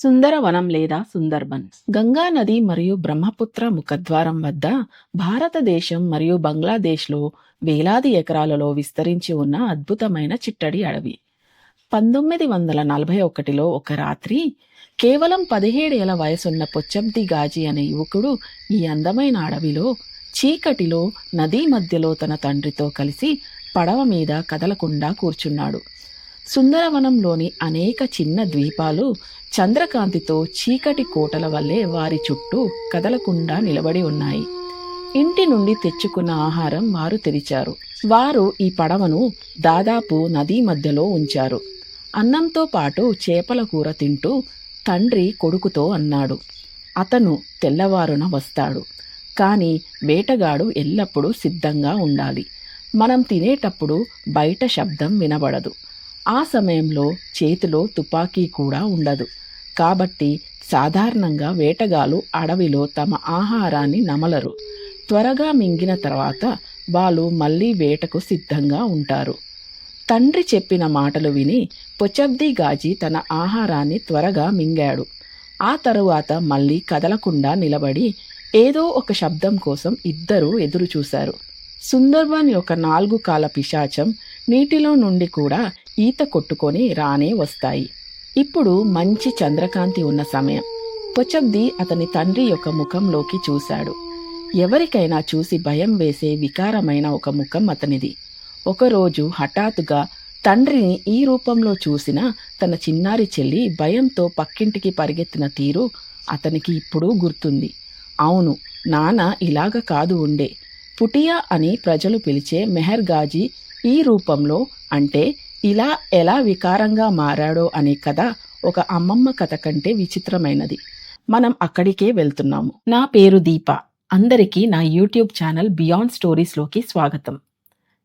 సుందరవనం లేదా సుందర్బన్ గంగా నది మరియు బ్రహ్మపుత్ర ముఖద్వారం వద్ద భారతదేశం మరియు బంగ్లాదేశ్లో వేలాది ఎకరాలలో విస్తరించి ఉన్న అద్భుతమైన చిట్టడి అడవి. 1941లో ఒక రాత్రి కేవలం 17 ఏళ్ల వయసున్న పొచ్చబ్ది గాజీ అనే యువకుడు ఈ అందమైన అడవిలో చీకటిలో నదీ మధ్యలో తన తండ్రితో కలిసి పడవ మీద కదలకుండా కూర్చున్నాడు. సుందరవనంలోని అనేక చిన్న ద్వీపాలు చంద్రకాంతితో చీకటి కోటల వల్లే వారి చుట్టూ కదలకుండా నిలబడి ఉన్నాయి. ఇంటి నుండి తెచ్చుకున్న ఆహారం వారు తెరిచారు. వారు ఈ పడవను దాదాపు నదీ మధ్యలో ఉంచారు. అన్నంతో పాటు చేపల కూర తింటూ తండ్రి కొడుకుతో అన్నాడు, అతను తెల్లవారున వస్తాడు, కానీ వేటగాడు ఎల్లప్పుడూ సిద్ధంగా ఉండాలి. మనం తినేటప్పుడు బయట శబ్దం వినబడదు. ఆ సమయంలో చేతిలో తుపాకీ కూడా ఉండదు. కాబట్టి సాధారణంగా వేటగాళ్ళు అడవిలో తమ ఆహారాన్ని నమలరు. త్వరగా మింగిన తర్వాత వాళ్ళు మళ్ళీ వేటకు సిద్ధంగా ఉంటారు. తండ్రి చెప్పిన మాటలు విని పొచ్చబ్ది గాజీ తన ఆహారాన్ని త్వరగా మింగాడు. ఆ తరువాత మళ్ళీ కదలకుండా నిలబడి ఏదో ఒక శబ్దం కోసం ఇద్దరూ ఎదురుచూశారు. సుందర్బన్ యొక్క 4 కాల పిశాచం నీటిలో నుండి కూడా ఈత కొట్టుకొని రానే వస్తాయి. ఇప్పుడు మంచి చంద్రకాంతి ఉన్న సమయం. పొచ్చబ్ది అతని తండ్రి యొక్క ముఖంలోకి చూశాడు. ఎవరికైనా చూసి భయం వేసే వికారమైన ఒక ముఖం అతనిది. ఒకరోజు హఠాత్తుగా తండ్రిని ఈ రూపంలో చూసిన తన చిన్నారి చెల్లి భయంతో పక్కింటికి పరిగెత్తిన తీరు అతనికి ఇప్పుడు గుర్తుంది. అవును, నాన్న ఇలాగ కాదు ఉండే. పుటియా అని ప్రజలు పిలిచే మెహర్ గాజీ ఈ రూపంలో, అంటే ఇలా ఎలా వికారంగా మారాడో అనే కథ ఒక అమ్మమ్మ కథ కంటే విచిత్రమైనది. మనం అక్కడికే వెళ్తున్నాము. నా పేరు దీప. అందరికీ నా యూట్యూబ్ ఛానల్ బియాండ్ స్టోరీస్లోకి స్వాగతం.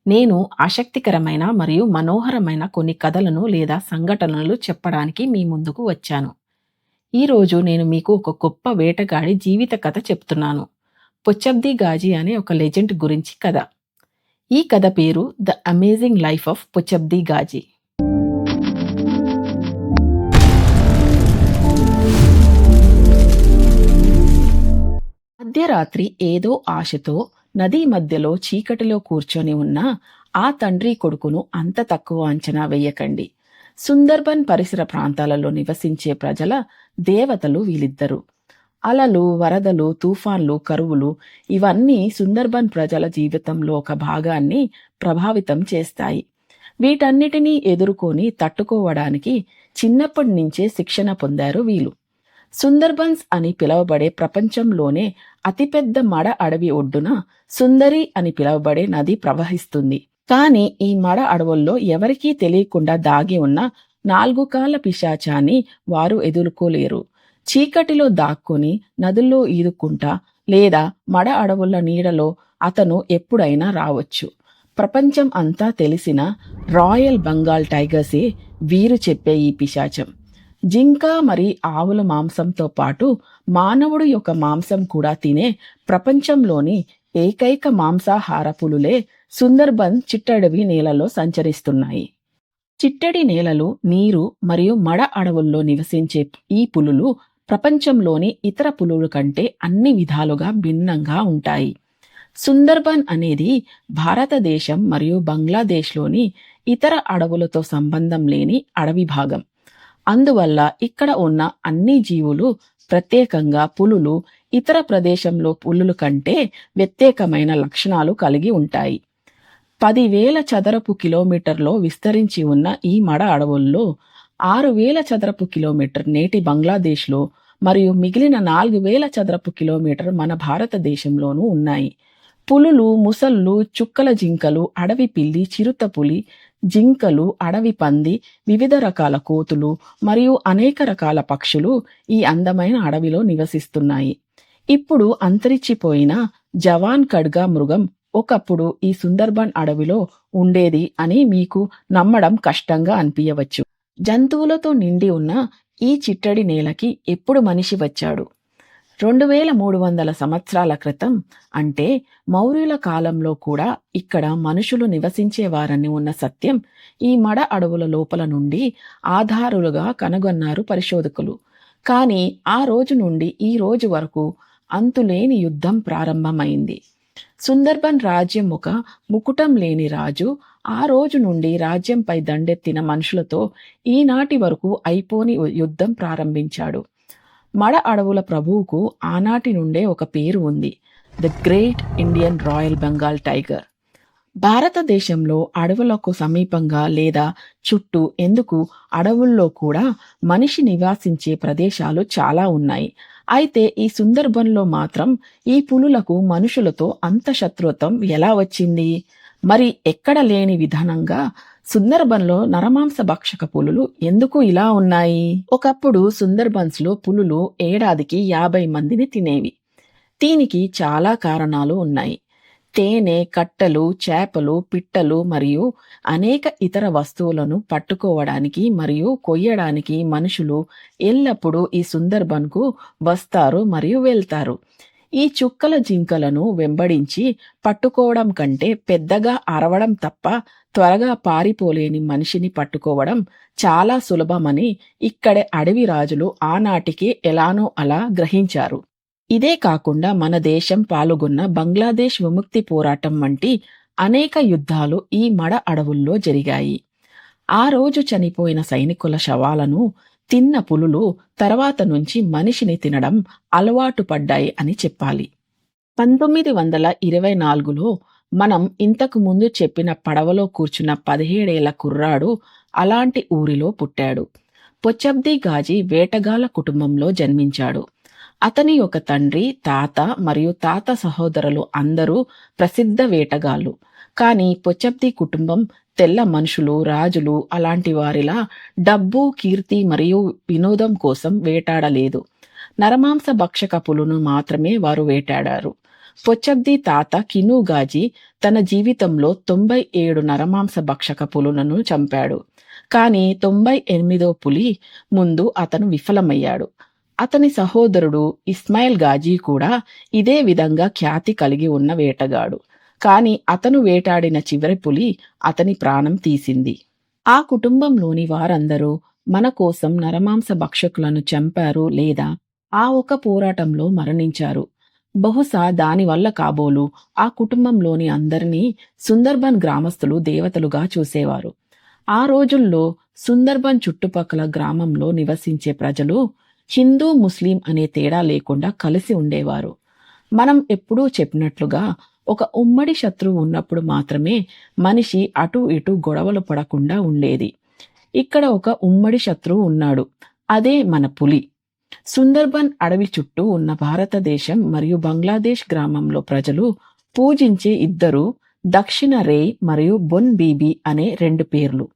నేను ఆసక్తికరమైన మరియు మనోహరమైన కొన్ని కథలను లేదా సంఘటనలు చెప్పడానికి మీ ముందుకు వచ్చాను. ఈరోజు నేను మీకు ఒక గొప్ప వేటగాడి జీవిత కథ చెప్తున్నాను. పొచ్చబ్ది గాజీ అనే ఒక లెజెండ్ గురించి కథ. ఈ కథ పేరు ద అమేజింగ్ లైఫ్ ఆఫ్ పొచ్చబ్ది గాజీ. మధ్యరాత్రి ఏదో ఆశతో నదీ మధ్యలో చీకటిలో కూర్చొని ఉన్న ఆ తండ్రి కొడుకును అంత తక్కువ అంచనా వేయకండి. సుందర్బన్ పరిసర ప్రాంతాలలో నివసించే ప్రజల దేవతలు వీళ్ళిద్దరూ. అలలు, వరదలు, తుఫాన్లు, కరువులు ఇవన్నీ సుందర్బన్ ప్రజల జీవితంలో ఒక భాగాన్ని ప్రభావితం చేస్తాయి. వీటన్నిటినీ ఎదుర్కొని తట్టుకోవడానికి చిన్నప్పటి నుంచే శిక్షణ పొందారు వీళ్ళు. సుందర్బన్స్ అని పిలువబడే ప్రపంచంలోనే అతిపెద్ద మడ అడవి ఒడ్డున సుందరి అని పిలువబడే నది ప్రవహిస్తుంది. కానీ ఈ మడ అడవుల్లో ఎవరికీ తెలియకుండా దాగి ఉన్న 4 కాళ్ళ పిశాచాన్ని వారు ఎదుర్కోలేరు. చీకటిలో దాక్కుని నదుల్లో ఈదుకుంటా లేదా మడ అడవుల నీడలో అతను ఎప్పుడైనా రావచ్చు. ప్రపంచం అంతా తెలిసిన రాయల్ బెంగాల్ టైగర్సే వీరు చెప్పే ఈ పిశాచం. జింక మరి ఆవుల మాంసంతో పాటు మానవుడు యొక్క మాంసం కూడా తినే ప్రపంచంలోని ఏకైక మాంసాహార పులులే సుందర్బన్ చిట్టడవి నేలలో సంచరిస్తున్నాయి. చిట్టడి నేలలు, నీరు మరియు మడ అడవుల్లో నివసించే ఈ పులులు ప్రపంచంలోని ఇతర పులుల కంటే అన్ని విధాలుగా భిన్నంగా ఉంటాయి. సుందర్బన్ అనేది భారతదేశం మరియు బంగ్లాదేశ్లోని ఇతర అడవులతో సంబంధం లేని అడవి భాగం. అందువల్ల ఇక్కడ ఉన్న అన్ని జీవులు, ప్రత్యేకంగా పులులు, ఇతర ప్రదేశంలో పులుల కంటే వ్యత్యేకమైన లక్షణాలు కలిగి ఉంటాయి. 10,000 చదరపు కిలోమీటర్లో విస్తరించి ఉన్న ఈ మడ అడవుల్లో 6,000 చదరపు కిలోమీటర్ నేటి బంగ్లాదేశ్లో మరియు మిగిలిన 4,000 చదరపు కిలోమీటర్ మన భారతదేశంలోనూ ఉన్నాయి. పులులు, ముసళ్ళు, చుక్కల జింకలు, అడవి పిల్లి, చిరుతపులి, జింకలు, అడవి పంది, వివిధ రకాల కోతులు మరియు అనేక రకాల పక్షులు ఈ అందమైన అడవిలో నివసిస్తున్నాయి. ఇప్పుడు అంతరించిపోయిన జవాన్ ఖడ్గా మృగం ఒకప్పుడు ఈ సుందర్బన్ అడవిలో ఉండేది అని మీకు నమ్మడం కష్టంగా అనిపించవచ్చు. జంతువులతో నిండి ఉన్న ఈ చిట్టడి నేలకి ఎప్పుడు మనిషి వచ్చాడు? 2300 సంవత్సరాల క్రితం, అంటే మౌర్యుల కాలంలో కూడా ఇక్కడ మనుషులు నివసించేవారని ఉన్న సత్యం ఈ మడ అడవుల లోపల నుండి ఆధారాలుగా కనుగొన్నారు పరిశోధకులు. కానీ ఆ రోజు నుండి ఈ రోజు వరకు అంతులేని యుద్ధం ప్రారంభమైంది. సుందర్బన్ రాజ్యం ఒక ముకుటం లేని రాజు ఆ రోజు నుండి రాజ్యంపై దండెత్తిన మనుషులతో ఈనాటి వరకు అయిపోని యుద్ధం ప్రారంభించాడు. మడ అడవుల ప్రభువుకు ఆనాటి నుండే ఒక పేరు ఉంది, the great Indian royal Bengal tiger. భారతదేశంలో అడవులకు సమీపంగా లేదా చుట్టూ ఎందుకు అడవుల్లో కూడా మనిషి నివాసించే ప్రదేశాలు చాలా ఉన్నాయి. అయితే ఈ సుందర్బన్లో మాత్రం ఈ పులులకు మనుషులతో అంత శత్రుత్వం ఎలా వచ్చింది? మరి ఎక్కడ లేని విధానంగా సుందర్బన్లో నరమాంస భక్షక పులులు ఎందుకు ఇలా ఉన్నాయి? ఒకప్పుడు సుందర్బన్స్లో పులులు ఏడాదికి 50 మందిని తినేవి. దీనికి చాలా కారణాలు ఉన్నాయి. తేనె, కట్టలు, చేపలు, పిట్టలు మరియు అనేక ఇతర వస్తువులను పట్టుకోవడానికి మరియు కొయ్యడానికి మనుషులు ఎల్లప్పుడూ ఈ సుందర్బన్కు వస్తారు మరియు వెళ్తారు. ఈ చుక్కల జింకలను వెంబడించి పట్టుకోవడం కంటే పెద్దగా అరవడం తప్ప త్వరగా పారిపోలేని మనిషిని పట్టుకోవడం చాలా సులభమని ఇక్కడి అడవి రాజులు ఆనాటికి ఎలానో అలా గ్రహించారు. ఇదే కాకుండా మన దేశం పాల్గొన్న బంగ్లాదేశ్ విముక్తి పోరాటం వంటి అనేక యుద్ధాలు ఈ మడ అడవుల్లో జరిగాయి. ఆ రోజు చనిపోయిన సైనికుల శవాలను తిన్న పులులు తర్వాత నుంచి మనిషిని తినడం అలవాటు పడ్డాయి అని చెప్పాలి. 1924లో మనం ఇంతకు ముందు చెప్పిన పడవలో కూర్చున్న 17 ఏళ్ల కుర్రాడు అలాంటి ఊరిలో పుట్టాడు. పొచ్చబ్ది గాజీ వేటగాళ్ల కుటుంబంలో జన్మించాడు. అతని ఒక తండ్రి, తాత మరియు తాత సహోదరులు అందరూ ప్రసిద్ధ వేటగాళ్ళు. కానీ పొచ్చబ్ది కుటుంబం తెల్ల మనుషులు, రాజులు అలాంటి వారిలా డబ్బు, కీర్తి మరియు వినోదం కోసం వేటాడలేదు. నరమాంస భక్షక పులును మాత్రమే వారు వేటాడారు. పొచ్చబ్ది తాత కినుగాజీ తన జీవితంలో 97 నరమాంస భక్షక పులులను చంపాడు. కానీ 98వ పులి ముందు అతను విఫలమయ్యాడు. అతని సహోదరుడు ఇస్మాయిల్ గాజీ కూడా ఇదే విధంగా ఖ్యాతి కలిగి ఉన్న వేటగాడు. కానీ అతను వేటాడిన చివరి పులి అతని ప్రాణం తీసింది. ఆ కుటుంబంలోని వారందరూ మన కోసం నరమాంస భక్షకులను చంపారు లేదా ఆ ఒక పోరాటంలో మరణించారు. బహుశా దానివల్ల కాబోలు ఆ కుటుంబంలోని అందరినీ సుందర్బన్ గ్రామస్తులు దేవతలుగా చూసేవారు. ఆ రోజుల్లో సుందర్బన్ చుట్టుపక్కల గ్రామంలో నివసించే ప్రజలు హిందూ, ముస్లిం అనే తేడా లేకుండా కలిసి ఉండేవారు. మనం ఎప్పుడూ చెప్పినట్లుగా ఒక ఉమ్మడి శత్రువు ఉన్నప్పుడు మాత్రమే మనిషి అటు ఇటు గొడవలు పడకుండా ఉండేది. ఇక్కడ ఒక ఉమ్మడి శత్రువు ఉన్నాడు, అదే మన పులి. సుందర్బన్ అడవి చుట్టూ ఉన్న భారతదేశం మరియు బంగ్లాదేశ్ గ్రామంలో ప్రజలు పూజించే ఇద్దరు దక్షిణ రేయ్ మరియు బొన్ బీబీ అనే 2 పేర్లు.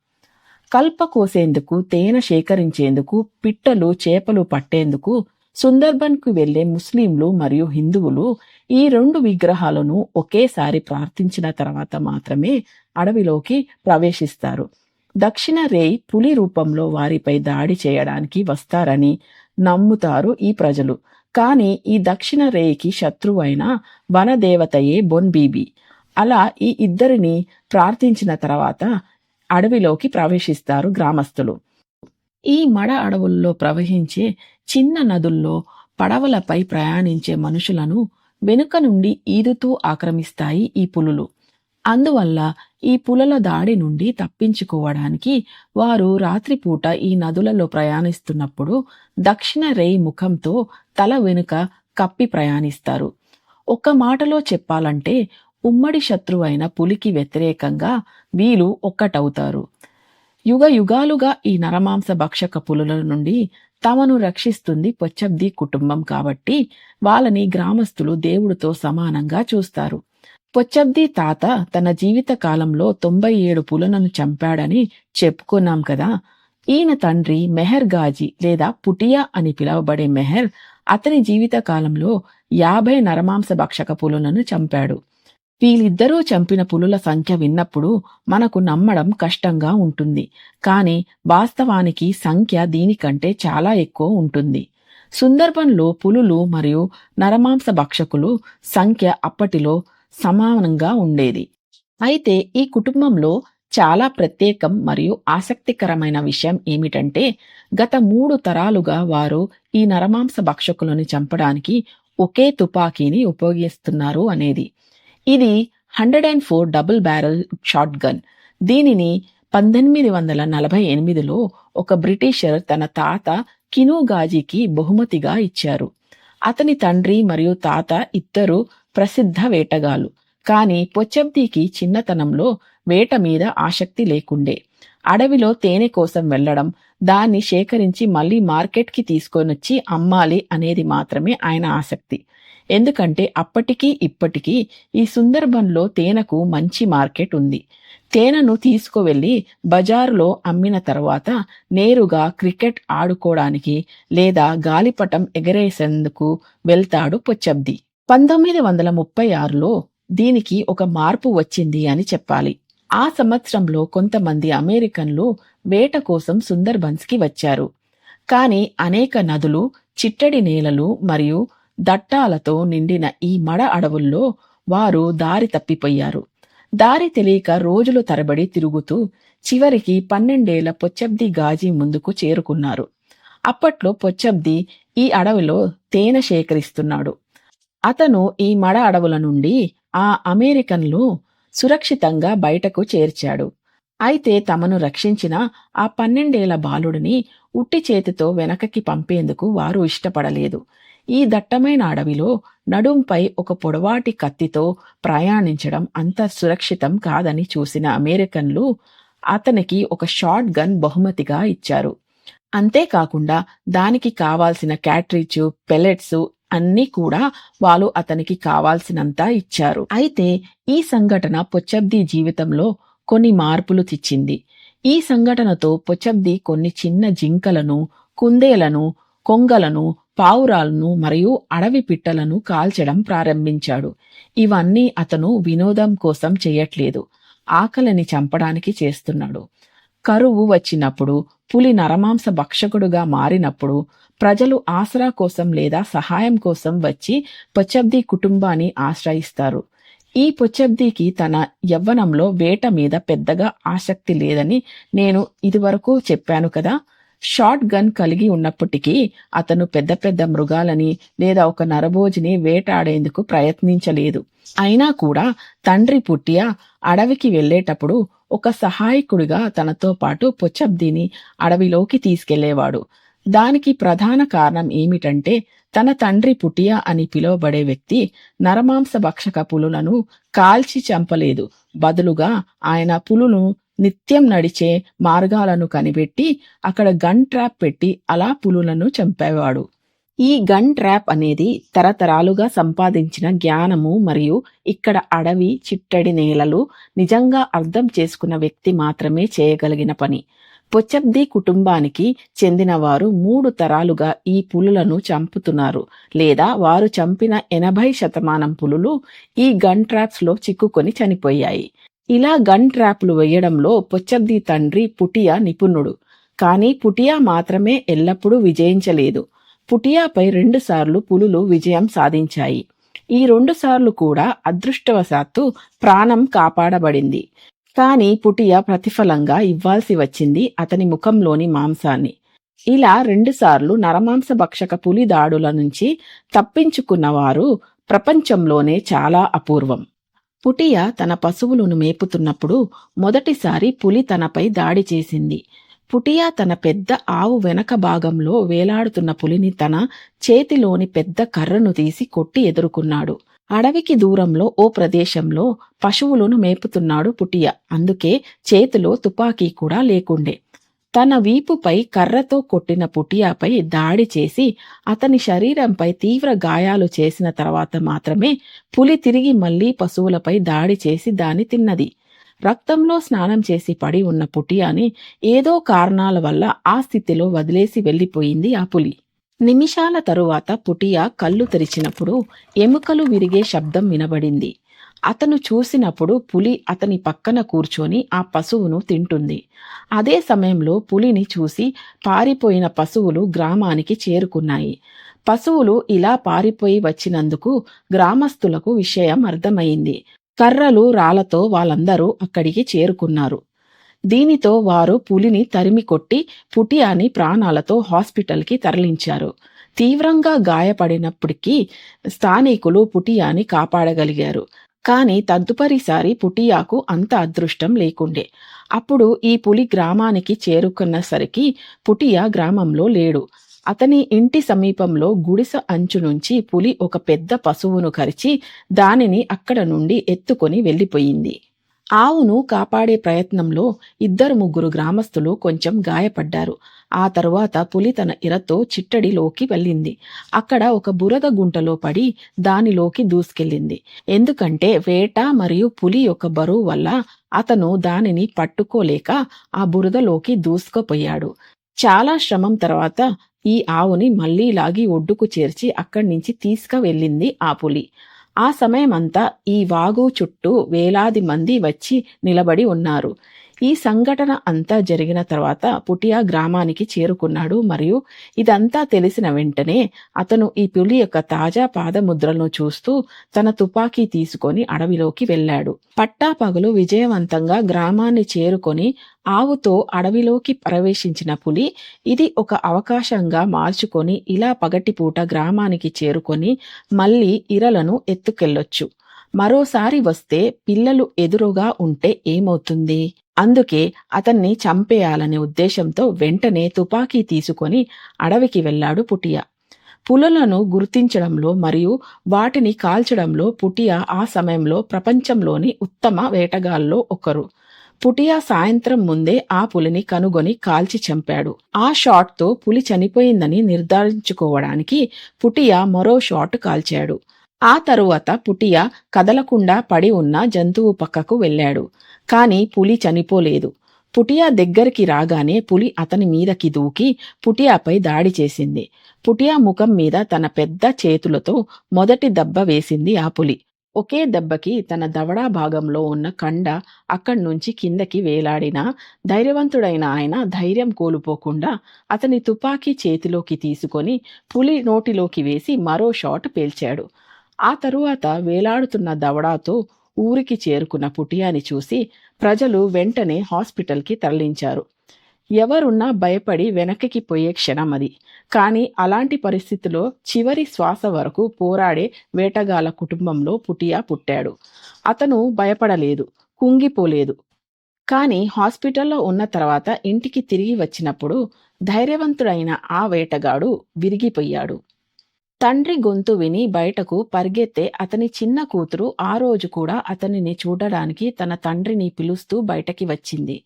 కల్ప కోసేందుకు, తేనె సేకరించేందుకు, పిట్టలు, చేపలు పట్టేందుకు సుందర్బన్కు వెళ్లే ముస్లింలు మరియు హిందువులు ఈ 2 విగ్రహాలను ఒకేసారి ప్రార్థించిన తర్వాత మాత్రమే అడవిలోకి ప్రవేశిస్తారు. దక్షిణ రేయ్ పులి రూపంలో వారిపై దాడి చేయడానికి వస్తారని నమ్ముతారు ఈ ప్రజలు. కానీ ఈ దక్షిణ రేయికి శత్రువైన వనదేవతయే బొన్ బీబీ. అలా ఈ ఇద్దరిని ప్రార్థించిన తర్వాత అడవిలోకి ప్రవేశిస్తారు గ్రామస్తులు. ఈ మడ అడవుల్లో ప్రవహించే చిన్న నదుల్లో పడవలపై ప్రయాణించే మనుషులను వెనుక నుండి ఈదుతూ ఆక్రమిస్తాయి ఈ పులులు. అందువల్ల ఈ పులుల దాడి నుండి తప్పించుకోవడానికి వారు రాత్రిపూట ఈ నదులలో ప్రయాణిస్తున్నప్పుడు దక్షిణ రేయ్ ముఖంతో తల వెనుక కప్పి ప్రయాణిస్తారు. ఒక్క మాటలో చెప్పాలంటే ఉమ్మడి శత్రువైన పులికి వ్యతిరేకంగా వీళ్ళు ఒక్కటవుతారు. యుగ యుగాలుగా ఈ నరమాంస భక్షక పులుల నుండి తమను రక్షిస్తుంది పొచ్చబ్ది కుటుంబం కాబట్టి వాళ్ళని గ్రామస్తులు దేవుడితో సమానంగా చూస్తారు. పొచ్చబ్ది తాత తన జీవిత కాలంలో 97 పులులను చంపాడని చెప్పుకున్నాం కదా. ఈయన తండ్రి మెహర్ గాజీ లేదా పుటియా అని పిలువబడే మెహర్ అతని జీవిత కాలంలో 50 నరమాంస భక్షక పులులను చంపాడు. వీళ్ళిద్దరూ చంపిన పులుల సంఖ్య విన్నప్పుడు మనకు నమ్మడం కష్టంగా ఉంటుంది. కానీ వాస్తవానికి సంఖ్య దీనికంటే చాలా ఎక్కువ ఉంటుంది. సుందర్బన్లో పులులు మరియు నరమాంస భక్షకులు సంఖ్య అప్పటిలో సమానంగా ఉండేది. అయితే ఈ కుటుంబంలో చాలా ప్రత్యేకం మరియు ఆసక్తికరమైన విషయం ఏమిటంటే గత 3 తరాలుగా వారు ఈ నరమాంస భక్షకులను చంపడానికి ఒకే తుపాకీని ఉపయోగిస్తున్నారు అనేది. ఇది 104 డబుల్ బ్యారెల్ షాట్ గన్. దీనిని 1848లో ఒక బ్రిటిషర్ తన తాత కినుగాజీకి బహుమతిగా ఇచ్చారు. అతని తండ్రి మరియు తాత ఇద్దరు ప్రసిద్ధ వేటగాళ్ళు. కానీ పొచ్చబ్దీకి చిన్నతనంలో వేట మీద ఆసక్తి లేకుండే. అడవిలో తేనె కోసం వెళ్లడం, దాన్ని సేకరించి మళ్ళీ మార్కెట్కి తీసుకొనొచ్చి అమ్మాలి అనేది మాత్రమే ఆయన ఆసక్తి. ఎందుకంటే అప్పటికీ ఇప్పటికీ ఈ సుందర్బన్లో తేనెకు మంచి మార్కెట్ ఉంది. తేనెను తీసుకువెళ్లి బజారులో అమ్మిన తర్వాత నేరుగా క్రికెట్ ఆడుకోవడానికి లేదా గాలిపటం ఎగరేసేందుకు వెళ్తాడు పొచ్చబ్ది. 1936లో దీనికి ఒక మార్పు వచ్చింది అని చెప్పాలి. ఆ సంవత్సరంలో కొంతమంది అమెరికన్లు వేట కోసం సుందర్బన్స్కి వచ్చారు. కానీ అనేక నదులు, చిట్టడి నేలలు మరియు దట్టాలతో నిండిన ఈ మడ అడవుల్లో వారు దారి తప్పిపోయారు. దారి తెలియక రోజులు తరబడి తిరుగుతూ చివరికి 12 ఏళ్ల పొచ్చబ్ది గాజీ ముందుకు చేరుకున్నారు. అప్పట్లో పొచ్చబ్ది ఈ అడవిలో తేనె సేకరిస్తున్నాడు. అతను ఈ మడ అడవుల నుండి ఆ అమెరికన్లు సురక్షితంగా బయటకు చేర్చాడు. అయితే తమను రక్షించిన ఆ 12 ఏళ్ల బాలుడిని ఉట్టి చేతితో వెనకకి పంపేందుకు వారు ఇష్టపడలేదు. ఈ దట్టమైన అడవిలో నడుంపై ఒక పొడవాటి కత్తితో ప్రయాణించడం అంత సురక్షితం కాదని చూసిన అమెరికన్లు అతనికి ఒక షాట్ గన్ బహుమతిగా ఇచ్చారు. అంతేకాకుండా దానికి కావాల్సిన క్యాట్రిడ్జ్, పెల్లెట్స్ అన్నీ కూడా వాళ్ళు అతనికి కావాల్సినంత ఇచ్చారు. అయితే ఈ సంఘటన పొచ్చబ్ది జీవితంలో కొన్ని మార్పులు తెచ్చింది. ఈ సంఘటనతో పొచ్చబ్ది కొన్ని చిన్న జింకలను, కుందేలను, కొంగలను, పావురాలను మరియు అడవి పిట్టలను కాల్చడం ప్రారంభించాడు. ఇవన్నీ అతను వినోదం కోసం చేయట్లేదు, ఆకలిని చంపడానికి చేస్తున్నాడు. కరువు వచ్చినప్పుడు, పులి నరమాంస భక్షకుడుగా మారినప్పుడు ప్రజలు ఆసరా కోసం లేదా సహాయం కోసం వచ్చి పొచ్చబ్ది కుటుంబాన్ని ఆశ్రయిస్తారు. ఈ పొచ్చబ్దికి తన యవ్వనంలో వేట మీద పెద్దగా ఆసక్తి లేదని నేను ఇదివరకు చెప్పాను కదా. షాట్ గన్ కలిగి ఉన్నప్పటికీ అతను పెద్ద పెద్ద మృగాలని లేదా ఒక నరభోజిని వేటాడేందుకు ప్రయత్నించలేదు. అయినా కూడా తండ్రి పుట్టియా అడవికి వెళ్లేటప్పుడు ఒక సహాయకుడిగా తనతో పాటు పొచ్చబ్దిని అడవిలోకి తీసుకెళ్లేవాడు. దానికి ప్రధాన కారణం ఏమిటంటే తన తండ్రి పుటియా అని పిలువబడే వ్యక్తి నరమాంస భక్షక పులులను కాల్చి చంపలేదు. బదులుగా ఆయన పులును నిత్యం నడిచే మార్గాలను కనిపెట్టి అక్కడ గన్ ట్రాప్ పెట్టి అలా పులులను చంపేవాడు. ఈ గన్ ట్రాప్ అనేది తరతరాలుగా సంపాదించిన జ్ఞానము మరియు ఇక్కడ అడవి, చిట్టడి నేలలు నిజంగా అర్థం చేసుకున్న వ్యక్తి మాత్రమే చేయగలిగిన పని. పొచ్చబ్ది కుటుంబానికి చెందిన వారు 3 తరాలుగా ఈ పులులను చంపుతున్నారు, లేదా వారు చంపిన 80% పులులు ఈ గన్ ట్రాప్స్ లో చిక్కుకొని చనిపోయాయి. ఇలా గన్ ట్రాప్లు వేయడంలో పొచ్చబ్ది తండ్రి పుటియా నిపుణుడు. కానీ పుటియా మాత్రమే ఎల్లప్పుడూ విజయించలేదు. పుటియాపై 2 సార్లు పులులు విజయం సాధించాయి. ఈ 2 సార్లు కూడా అదృష్టవశాత్తు ప్రాణం కాపాడబడింది. కానీ పుటియా ప్రతిఫలంగా ఇవ్వాల్సి వచ్చింది అతని ముఖంలోని మాంసాన్ని. ఇలా 2 సార్లు నరమాంస భక్షక పులి దాడుల నుంచి తప్పించుకున్నవారు ప్రపంచంలోనే చాలా అపూర్వం. పుటియా తన పశువులను మేపుతున్నప్పుడు మొదటిసారి పులి తనపై దాడి చేసింది. పుటియా తన పెద్ద ఆవు వెనక భాగంలో వేలాడుతున్న పులిని తన చేతిలోని పెద్ద కర్రను తీసి కొట్టి ఎదుర్కొన్నాడు. అడవికి దూరంలో ఓ ప్రదేశంలో పశువులను మేపుతున్నాడు పుటియా. అందుకే చేతిలో తుపాకీ కూడా లేకుండే. తన వీపుపై కర్రతో కొట్టిన పుటియాపై దాడి చేసి అతని శరీరంపై తీవ్ర గాయాలు చేసిన తర్వాత మాత్రమే పులి తిరిగి మళ్లీ పశువులపై దాడి చేసి దాన్ని తిన్నది. రక్తంలో స్నానం చేసి పడి ఉన్న పుటియాని ఏదో కారణాల వల్ల ఆ స్థితిలో వదిలేసి వెళ్లిపోయింది ఆ పులి. నిమిషాల తరువాత పుటియా కళ్ళు తెరిచినప్పుడు ఎముకలు విరిగే శబ్దం వినబడింది. అతను చూసినప్పుడు పులి అతని పక్కన కూర్చొని ఆ పశువును తింటుంది. అదే సమయంలో పులిని చూసి పారిపోయిన పశువులు గ్రామానికి చేరుకున్నాయి. పశువులు ఇలా పారిపోయి వచ్చినందుకు గ్రామస్తులకు విషయం అర్థమైంది. కర్రలు, రాళ్లతో వాళ్ళందరూ అక్కడికి చేరుకున్నారు. దీనితో వారు పులిని తరిమి కొట్టి పుటియాని ప్రాణాలతో హాస్పిటల్కి తరలించారు. తీవ్రంగా గాయపడినప్పటికీ స్థానికులు పుటియాని కాపాడగలిగారు. కాని తదుపరిసారి పుటియాకు అంత అదృష్టం లేకుండే. అప్పుడు ఈ పులి గ్రామానికి చేరుకున్నసరికి పుటియా గ్రామంలో లేడు. అతని ఇంటి సమీపంలో గుడిసె అంచు నుంచి పులి ఒక పెద్ద పశువును కరిచి దానిని అక్కడ నుండి ఎత్తుకొని వెళ్ళిపోయింది. ఆవును కాపాడే ప్రయత్నంలో 2-3 గ్రామస్తులు కొంచెం గాయపడ్డారు. ఆ తరువాత పులి తన ఇరతో చిట్టడిలోకి వెళ్ళింది. అక్కడ ఒక బురద గుంటలో పడి దానిలోకి దూసుకెళ్ళింది. ఎందుకంటే వేట మరియు పులి యొక్క బరువు వల్ల అతను దానిని పట్టుకోలేక ఆ బురదలోకి దూసుకుపోయాడు. చాలా శ్రమం తర్వాత ఈ ఆవుని మళ్లీ లాగి ఒడ్డుకు చేర్చి అక్కడి నుంచి తీసుకువెళ్ళింది ఆ పులి. ఆ సమయమంతా ఈ వాగు చుట్టూ వేలాది మంది వచ్చి నిలబడి ఉన్నారు. ఈ సంఘటన అంతా జరిగిన తర్వాత పుటియా గ్రామానికి చేరుకున్నాడు. మరియు ఇదంతా తెలిసిన వెంటనే అతను ఈ పులి యొక్క తాజా పాదముద్రలను చూస్తూ తన తుపాకీ తీసుకొని అడవిలోకి వెళ్ళాడు. పట్టాపగలు విజయవంతంగా గ్రామాన్ని చేరుకొని ఆవుతో అడవిలోకి ప్రవేశించిన పులి ఇది ఒక అవకాశంగా మార్చుకొని ఇలా పగటిపూట గ్రామానికి చేరుకొని మళ్ళీ ఇరలను ఎత్తుకెళ్ళొచ్చు. మరోసారి వస్తే పిల్లలు ఎదురుగా ఉంటే ఏమవుతుంది? అందుకే అతన్ని చంపేయాలనే ఉద్దేశంతో వెంటనే తుపాకీ తీసుకొని అడవికి వెళ్ళాడు పుటియా. పులులను గుర్తించడంలో మరియు వాటిని కాల్చడంలో పుటియా ఆ సమయంలో ప్రపంచంలోని ఉత్తమ వేటగాళ్ళలో ఒకరు. పుటియా సాయంత్రం ముందే ఆ పులిని కనుగొని కాల్చి చంపాడు. ఆ షాట్తో పులి చనిపోయిందని నిర్ధారించుకోవడానికి పుటియా మరో షాట్ కాల్చాడు. ఆ తరువాత పుటియా కదలకుండా పడి ఉన్న జంతువు పక్కకు వెళ్ళాడు. కాని పులి చనిపోలేదు. పుటియా దగ్గరికి రాగానే పులి అతని మీదకి దూకి పుటియాపై దాడి చేసింది. పుటియా ముఖం మీద తన పెద్ద చేతులతో మొదటి దెబ్బ వేసింది ఆ పులి. ఒకే దెబ్బకి తన దవడా భాగంలో ఉన్న కండ అక్కడి నుంచి కిందకి వేలాడినా ధైర్యవంతుడైన ఆయన ధైర్యం కోల్పోకుండా అతని తుపాకీ చేతిలోకి తీసుకొని పులి నోటిలోకి వేసి మరో షాట్ పేల్చాడు. ఆ తరువాత వేలాడుతున్న దవడాతో ఊరికి చేరుకున్న పుటియాని చూసి ప్రజలు వెంటనే హాస్పిటల్కి తరలించారు. ఎవరున్నా భయపడి వెనక్కి పోయే క్షణం అది. కానీ అలాంటి పరిస్థితిలో చివరి శ్వాస వరకు పోరాడే వేటగాళ్ళ కుటుంబంలో పుటియా పుట్టాడు. అతను భయపడలేదు, కుంగిపోలేదు. కానీ హాస్పిటల్లో ఉన్న తర్వాత ఇంటికి తిరిగి వచ్చినప్పుడు ధైర్యవంతుడైన ఆ వేటగాడు విరిగిపోయాడు. తండ్రి గొంతు విని బయటకు పరిగెత్తే అతని చిన్న కూతురు ఆ రోజు కూడా అతనిని చూడడానికి తన తండ్రిని పిలుస్తూ బయటకి వచ్చింది.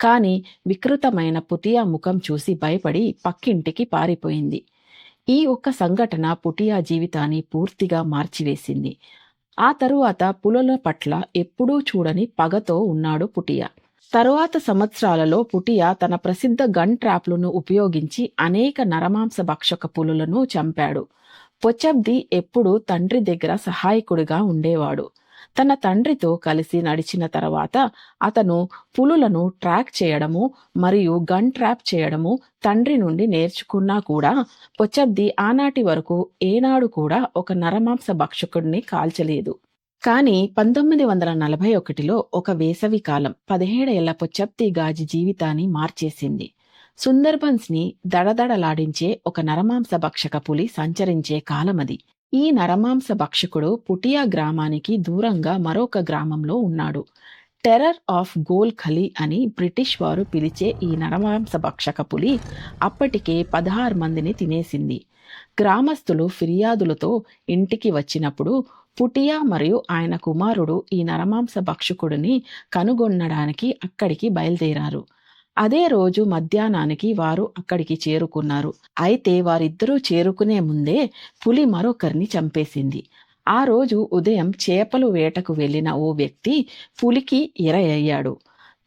కాని వికృతమైన పుటియా ముఖం చూసి భయపడి పక్కింటికి పారిపోయింది. ఈ ఒక్క సంఘటన పుటియా జీవితాన్ని పూర్తిగా మార్చివేసింది. ఆ తరువాత పులుల పట్ల ఎప్పుడూ చూడని పగతో ఉన్నాడు పుటియా. తరువాత సంవత్సరాలలో పుటియా తన ప్రసిద్ధ గన్ ట్రాప్లను ఉపయోగించి అనేక నరమాంస భక్షక పులులను చంపాడు. పొచబ్ది ఎప్పుడూ తండ్రి దగ్గర సహాయకుడిగా ఉండేవాడు. తన తండ్రితో కలిసి నడిచిన తర్వాత అతను పులులను ట్రాక్ చేయడము మరియు గన్ ట్రాప్ చేయడము తండ్రి నుండి నేర్చుకున్నా కూడా పొచబ్ది ఆనాటి వరకు ఏనాడు కూడా ఒక నరమాంస భక్షకుడిని కాల్చలేదు. కానీ 1941లో ఒక వేసవి కాలం 17 ఏళ్ల పొచబ్ది గాజీ జీవితాన్ని మార్చేసింది. సుందర్బన్స్ని దడదడలాడించే ఒక నరమాంస భక్షక పులి సంచరించే కాలమది. ఈ నరమాంస భక్షకుడు పుటియా గ్రామానికి దూరంగా మరొక గ్రామంలో ఉన్నాడు. టెర్రర్ ఆఫ్ గోల్ ఖలీ అని బ్రిటిష్ వారు పిలిచే ఈ నరమాంస భక్షక పులి అప్పటికే 16 మందిని తినేసింది. గ్రామస్తులు ఫిర్యాదులతో ఇంటికి వచ్చినప్పుడు పుటియా మరియు ఆయన కుమారుడు ఈ నరమాంస భక్షకుడిని కనుగొనడానికి అక్కడికి బయలుదేరారు. అదే రోజు మధ్యాహ్నానికి వారు అక్కడికి చేరుకున్నారు. అయితే వారిద్దరూ చేరుకునే ముందే పులి మరొకరిని చంపేసింది. ఆ రోజు ఉదయం చేపలు వేటకు వెళ్లిన ఓ వ్యక్తి పులికి ఇరయ్యాడు.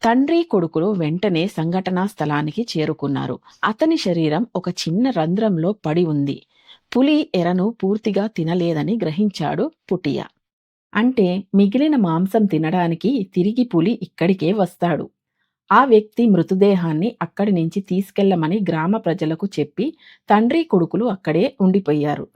తండ్రి కొడుకులు వెంటనే సంఘటనా స్థలానికి చేరుకున్నారు. అతని శరీరం ఒక చిన్న రంధ్రంలో పడి ఉంది. పులి ఎరను పూర్తిగా తినలేదని గ్రహించాడు పుటియా. అంటే మిగిలిన మాంసం తినడానికి తిరిగి పులి ఇక్కడికే వస్తాడు. ఆ వ్యక్తి మృతదేహాన్ని అక్కడి నుంచి తీసుకెళ్లమని గ్రామ ప్రజలకు చెప్పి తండ్రి కొడుకులు అక్కడే ఉండిపోయారు.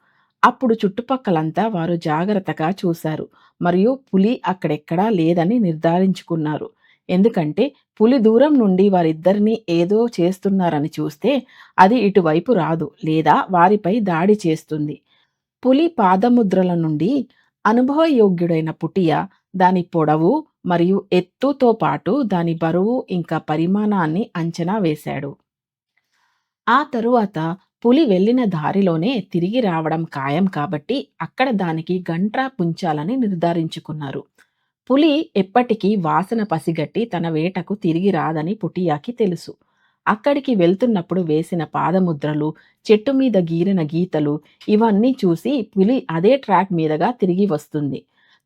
అప్పుడు చుట్టుపక్కలంతా వారు జాగ్రత్తగా చూశారు మరియు పులి అక్కడెక్కడా లేదని నిర్ధారించుకున్నారు. ఎందుకంటే పులి దూరం నుండి వారిద్దరిని ఏదో చేస్తున్నారని చూస్తే అది ఇటువైపు రాదు లేదా వారిపై దాడి చేస్తుంది. పులి పాదముద్రల నుండి అనుభవయోగ్యుడైన పుటియా దాని పొడవు మరియు ఎత్తుతో పాటు దాని బరువు ఇంకా పరిమాణాన్ని అంచనా వేశాడు. ఆ తరువాత పులి వెళ్ళిన దారిలోనే తిరిగి రావడం ఖాయం కాబట్టి అక్కడ దానికి గన్ ట్రాప్ ఉంచాలని నిర్ధారించుకున్నారు. పులి ఎప్పటికీ వాసన పసిగట్టి తన వేటకు తిరిగి రాదని పుటియాకి తెలుసు. అక్కడికి వెళ్తున్నప్పుడు వేసిన పాదముద్రలు, చెట్టు మీద గీరిన గీతలు ఇవన్నీ చూసి పులి అదే ట్రాక్ మీదగా తిరిగి వస్తుంది.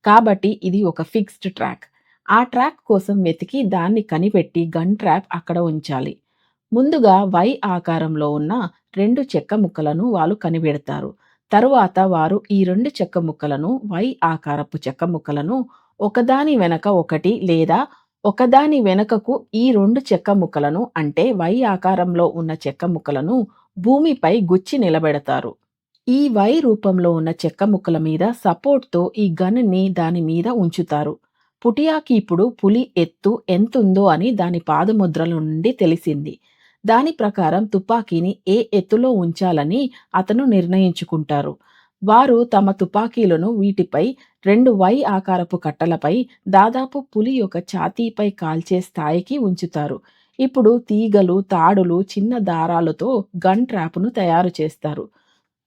కాబట్టి ఇది ఒక ఫిక్స్డ్ ట్రాక్. ఆ ట్రాక్ కోసం వెతికి దాన్ని కనిపెట్టి గన్ ట్రాప్ అక్కడ ఉంచాలి. ముందుగా వై ఆకారంలో ఉన్న 2 చెక్క ముక్కలను వాళ్ళు కనిపెడతారు. తరువాత వారు ఈ 2 చెక్క ముక్కలను వై ఆకారపు చెక్క ముక్కలను ఒకదాని వెనక ఒకటి లేదా ఒకదాని వెనకకు ఈ 2 చెక్క ముక్కలను అంటే వై ఆకారంలో ఉన్న చెక్క ముక్కలను భూమిపై గుచ్చి నిలబెడతారు. ఈ వై రూపంలో ఉన్న చెక్క ముక్కల మీద సపోర్ట్‌తో ఈ గన్‌ని దాని మీద ఉంచుతారు. పుటియాకి ఇప్పుడు పులి ఎత్తు ఎంతుందో అని దాని పాదముద్రల నుండి తెలిసింది. దాని ప్రకారం తుపాకీని ఏ ఎత్తులో ఉంచాలని అతను నిర్ణయించుకుంటారు. వారు తమ తుపాకీలను వీటిపై 2 వై ఆకారపు కట్టలపై దాదాపు పులి యొక్క ఛాతీపై కాల్చే స్థాయికి ఉంచుతారు. ఇప్పుడు తీగలు, తాడులు, చిన్న దారాలతో గన్ ట్రాప్‌ను తయారు చేస్తారు.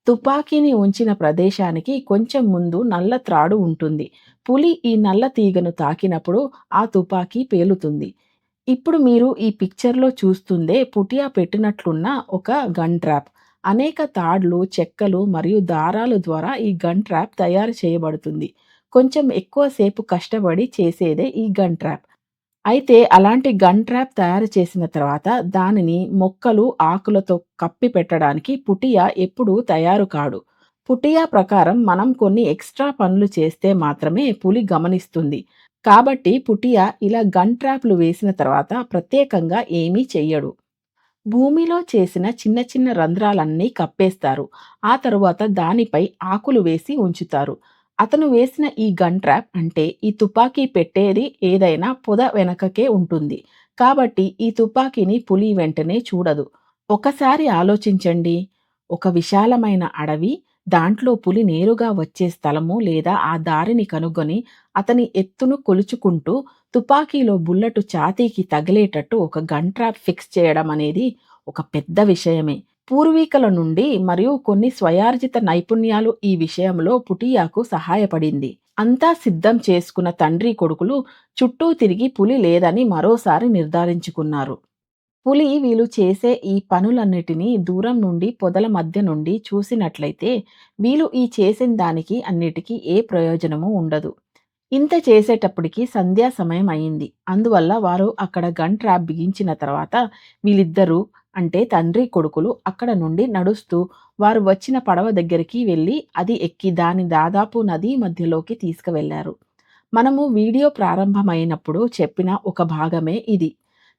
తుపాకీని ఉంచిన ప్రదేశానికి కొంచెం ముందు నల్ల త్రాడు ఉంటుంది. పులి ఈ నల్ల తీగను తాకినప్పుడు ఆ తుపాకీ పేలుతుంది. ఇప్పుడు మీరు ఈ పిక్చర్‌లో చూస్తుందే పుటియా పెట్టినట్లున్న ఒక గన్ ట్రాప్. అనేక తాడ్లు, చెక్కలు మరియు దారాల ద్వారా ఈ గన్ ట్రాప్ తయారు చేయబడుతుంది. కొంచెం ఎక్కువ సేపు కష్టపడి చేసేదే ఈ గన్ ట్రాప్. అయితే అలాంటి గన్ ట్రాప్ తయారు చేసిన తర్వాత దానిని మొక్కలు, ఆకులతో కప్పి పెట్టడానికి పుటియా ఎప్పుడూ తయారు కాడు. పుటియా ప్రకారం మనం కొన్ని ఎక్స్‌ట్రా పనులు చేస్తే మాత్రమే పులి గమనిస్తుంది. కాబట్టి పుటియా ఇలా గన్ ట్రాప్‌లు వేసిన తర్వాత ప్రత్యేకంగా ఏమీ చెయ్యడు. భూమిలో చేసిన చిన్న చిన్న రంధ్రాలన్నీ కప్పేస్తారు. ఆ తరువాత దానిపై ఆకులు వేసి ఉంచుతారు. అతను వేసిన ఈ గన్ ట్రాప్ అంటే ఈ తుపాకీ పెట్టేది ఏదైనా పొద వెనకకే ఉంటుంది. కాబట్టి ఈ తుపాకీని పులి వెంటనే చూడదు. ఒకసారి ఆలోచించండి. ఒక విశాలమైన అడవి, దాంట్లో పులి నేరుగా వచ్చే స్థలము లేదా ఆ దారిని కనుగొని అతని ఎత్తును కొలుచుకుంటూ తుపాకీలో బుల్లెట్ ఛాతీకి తగిలేటట్టు ఒక గన్ ట్రాప్ ఫిక్స్ చేయడం అనేది ఒక పెద్ద విషయమే. పూర్వీకుల నుండి మరియు కొన్ని స్వయార్జిత నైపుణ్యాలు ఈ విషయంలో పుటియాకు సహాయపడింది. అంతా సిద్ధం చేసుకున్న తండ్రి కొడుకులు చుట్టూ తిరిగి పులి లేదని మరోసారి నిర్ధారించుకున్నారు. పులి వీళ్ళు చేసే ఈ పనులన్నిటినీ దూరం నుండి పొదల మధ్య నుండి చూసినట్లయితే వీళ్ళు ఈ చేసిన దానికి అన్నిటికీ ఏ ప్రయోజనమూ ఉండదు. ఇంత చేసేటప్పటికి సంధ్యా సమయం అయింది. అందువల్ల వారు అక్కడ గన్ ట్రాప్ బిగించిన తర్వాత వీళ్ళిద్దరూ అంటే తండ్రి కొడుకులు అక్కడ నుండి నడుస్తూ వారు వచ్చిన పడవ దగ్గరికి వెళ్ళి అది ఎక్కి దాని దాదాపు నదీ మధ్యలోకి తీసుకువెళ్లారు. మనము వీడియో ప్రారంభమైనప్పుడు చెప్పిన ఒక భాగమే ఇది.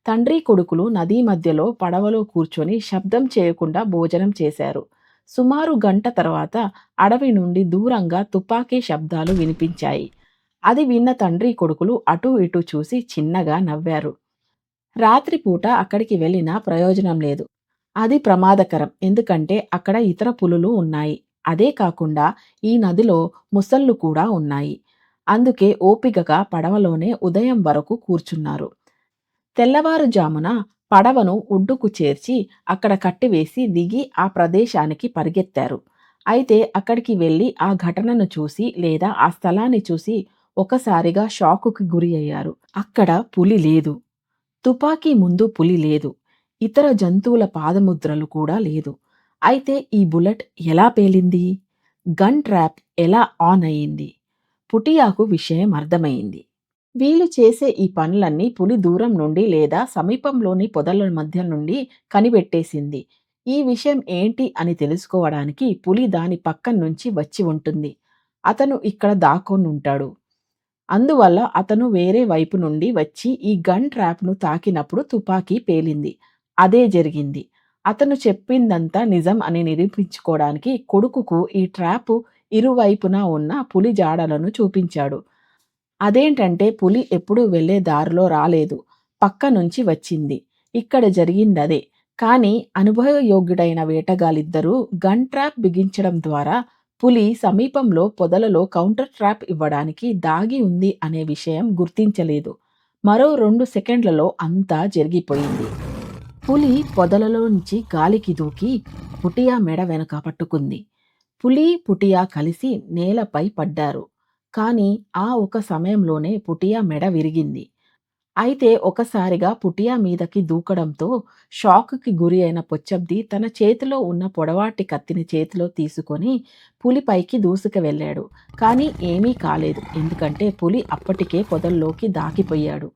తండ్రి కొడుకులు నదీ మధ్యలో పడవలో కూర్చొని శబ్దం చేయకుండా భోజనం చేశారు. సుమారు గంట తర్వాత అడవి నుండి దూరంగా తుపాకీ శబ్దాలు వినిపించాయి. అది విన్న తండ్రి కొడుకులు అటూ ఇటూ చూసి చిన్నగా నవ్వారు. రాత్రిపూట అక్కడికి వెళ్ళినా ప్రయోజనం లేదు. అది ప్రమాదకరం. ఎందుకంటే అక్కడ ఇతర పులులు ఉన్నాయి. అదే కాకుండా ఈ నదిలో ముసళ్ళు కూడా ఉన్నాయి. అందుకే ఓపికగా పడవలోనే ఉదయం వరకు కూర్చున్నారు. తెల్లవారుజామున పడవను ఒడ్డుకు చేర్చి అక్కడ కట్టివేసి దిగి ఆ ప్రదేశానికి పరిగెత్తారు. అయితే అక్కడికి వెళ్ళి ఆ ఘటనను చూసి లేదా ఆ స్థలాన్ని చూసి ఒకసారిగా షాకుకి గురి అయ్యారు. అక్కడ పులి లేదు. తుపాకీ ముందు పులి లేదు. ఇతర జంతువుల పాదముద్రలు కూడా లేదు. అయితే ఈ బుల్లెట్ ఎలా పేలింది? గన్ ట్రాప్ ఎలా ఆన్ అయ్యింది? పుటియాకు విషయం అర్థమైంది. వీళ్ళు చేసే ఈ పనులన్నీ పులి దూరం నుండి లేదా సమీపంలోని పొదల మధ్య నుండి కనిపెట్టేసింది. ఈ విషయం ఏంటి అని తెలుసుకోవడానికి పులి దాని పక్కన నుంచి వచ్చి ఉంటుంది. అతను ఇక్కడ దాక్కొనుంటాడు. అందువల్ల అతను వేరే వైపు నుండి వచ్చి ఈ గన్ ట్రాప్‌ను తాకినప్పుడు తుపాకీ పేలింది. అదే జరిగింది. అతను చెప్పిందంతా నిజం అని నిరూపించుకోవడానికి కొడుకుకు ఈ ట్రాపు ఇరువైపులా ఉన్న పులి జాడలను చూపించాడు. అదేంటంటే పులి ఎప్పుడూ వెళ్ళే దారిలో రాలేదు. పక్క నుంచి వచ్చింది. ఇక్కడ జరిగిందదే. కానీ అనుభవయోగ్యుడైన వేటగాళ్ళిద్దరూ గన్ ట్రాప్ బిగించడం ద్వారా పులి సమీపంలో పొదలలో కౌంటర్ ట్రాప్ ఇవ్వడానికి దాగి ఉంది అనే విషయం గుర్తించలేదు. మరో 2 సెకండ్లలో అంతా జరిగిపోయింది. పులి పొదలలోంచి గాలికి దూకి పుటియా మెడ వెనుక పట్టుకుంది. పులి, పుటియా కలిసి నేలపై పడ్డారు. కానీ ఆ ఒక సమయంలోనే పుటియా మెడ విరిగింది. అయితే ఒకసారిగా పుటియా మీదకి దూకడంతో షాకుకి గురి అయిన పొచ్చబ్ది తన చేతిలో ఉన్న పొడవాటి కత్తిని చేతిలో తీసుకొని పులిపైకి దూసుకు వెళ్ళాడు. కానీ ఏమీ కాలేదు. ఎందుకంటే పులి అప్పటికే పొదల్లోకి దాకిపోయాడు.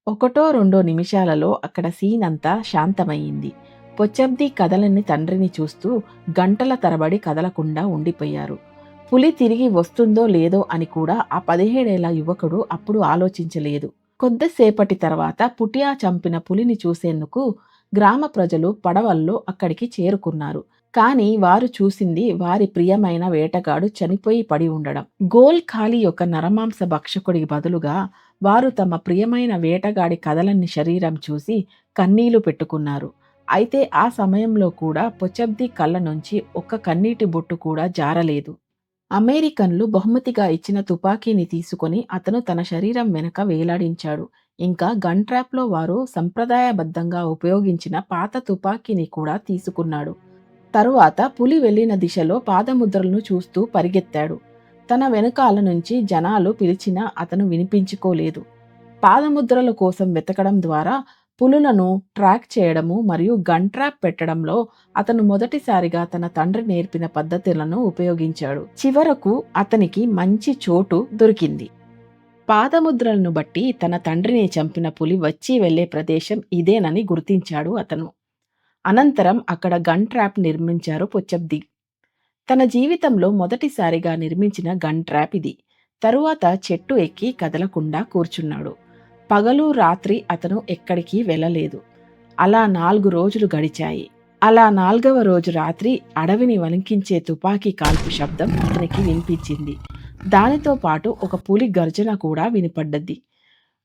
ఒకటో రెండో నిమిషాలలో అక్కడ సీన్ అంతా శాంతమయ్యింది. పొచ్చబ్ది కదలని తండ్రిని చూస్తూ గంటల తరబడి కదలకుండా ఉండిపోయారు. పులి తిరిగి వస్తుందో లేదో అని కూడా ఆ 17 ఏళ్ల యువకుడు అప్పుడు ఆలోచించలేదు. కొద్దిసేపటి తర్వాత పుటియా చంపిన పులిని చూసేందుకు గ్రామ ప్రజలు పడవల్లో అక్కడికి చేరుకున్నారు. కానీ వారు చూసింది వారి ప్రియమైన వేటగాడు చనిపోయి పడి ఉండడం. గోల్ ఖాళీ యొక్క నరమాంస భక్షకుడికి బదులుగా వారు తమ ప్రియమైన వేటగాడి కదలని శరీరం చూసి కన్నీళ్లు పెట్టుకున్నారు. అయితే ఆ సమయంలో కూడా పొచబ్ది కళ్ళ నుంచి ఒక్క కన్నీటి బొట్టు కూడా జారలేదు. అమెరికన్లు బహుమతిగా ఇచ్చిన తుపాకీని తీసుకొని అతను తన శరీరం వెనక వేలాడించాడు. ఇంకా గన్ ట్రాప్లో వారు సంప్రదాయబద్ధంగా ఉపయోగించిన పాత తుపాకీని కూడా తీసుకున్నాడు. తరువాత పులి వెళ్ళిన దిశలో పాదముద్రలను చూస్తూ పరిగెత్తాడు. తన వెనుకాల నుంచి జనాలు పిలిచినా అతను వినిపించుకోలేదు. పాదముద్రల కోసం వెతకడం ద్వారా పులులను ట్రాక్ చేయడము మరియు గన్ ట్రాప్ పెట్టడంలో అతను మొదటిసారిగా తన తండ్రి నేర్పిన పద్ధతులను ఉపయోగించాడు. చివరకు అతనికి మంచి చోటు దొరికింది. పాదముద్రలను బట్టి తన తండ్రిని చంపిన పులి వచ్చి వెళ్లే ప్రదేశం ఇదేనని గుర్తించాడు అతను. అనంతరం అక్కడ గన్ ట్రాప్ నిర్మించారు పొచ్చబ్ది. తన జీవితంలో మొదటిసారిగా నిర్మించిన గన్ ట్రాప్ ఇది. తరువాత చెట్టు ఎక్కి కదలకుండా కూర్చున్నాడు. పగలు రాత్రి అతను ఎక్కడికి వెళ్ళలేదు. అలా 4 రోజులు గడిచాయి. అలా 4వ రోజు రాత్రి అడవిని వణికించే తుపాకీ కాల్పు శబ్దం అతనికి వినిపించింది. దానితో పాటు ఒక పులి గర్జన కూడా వినపడ్డది.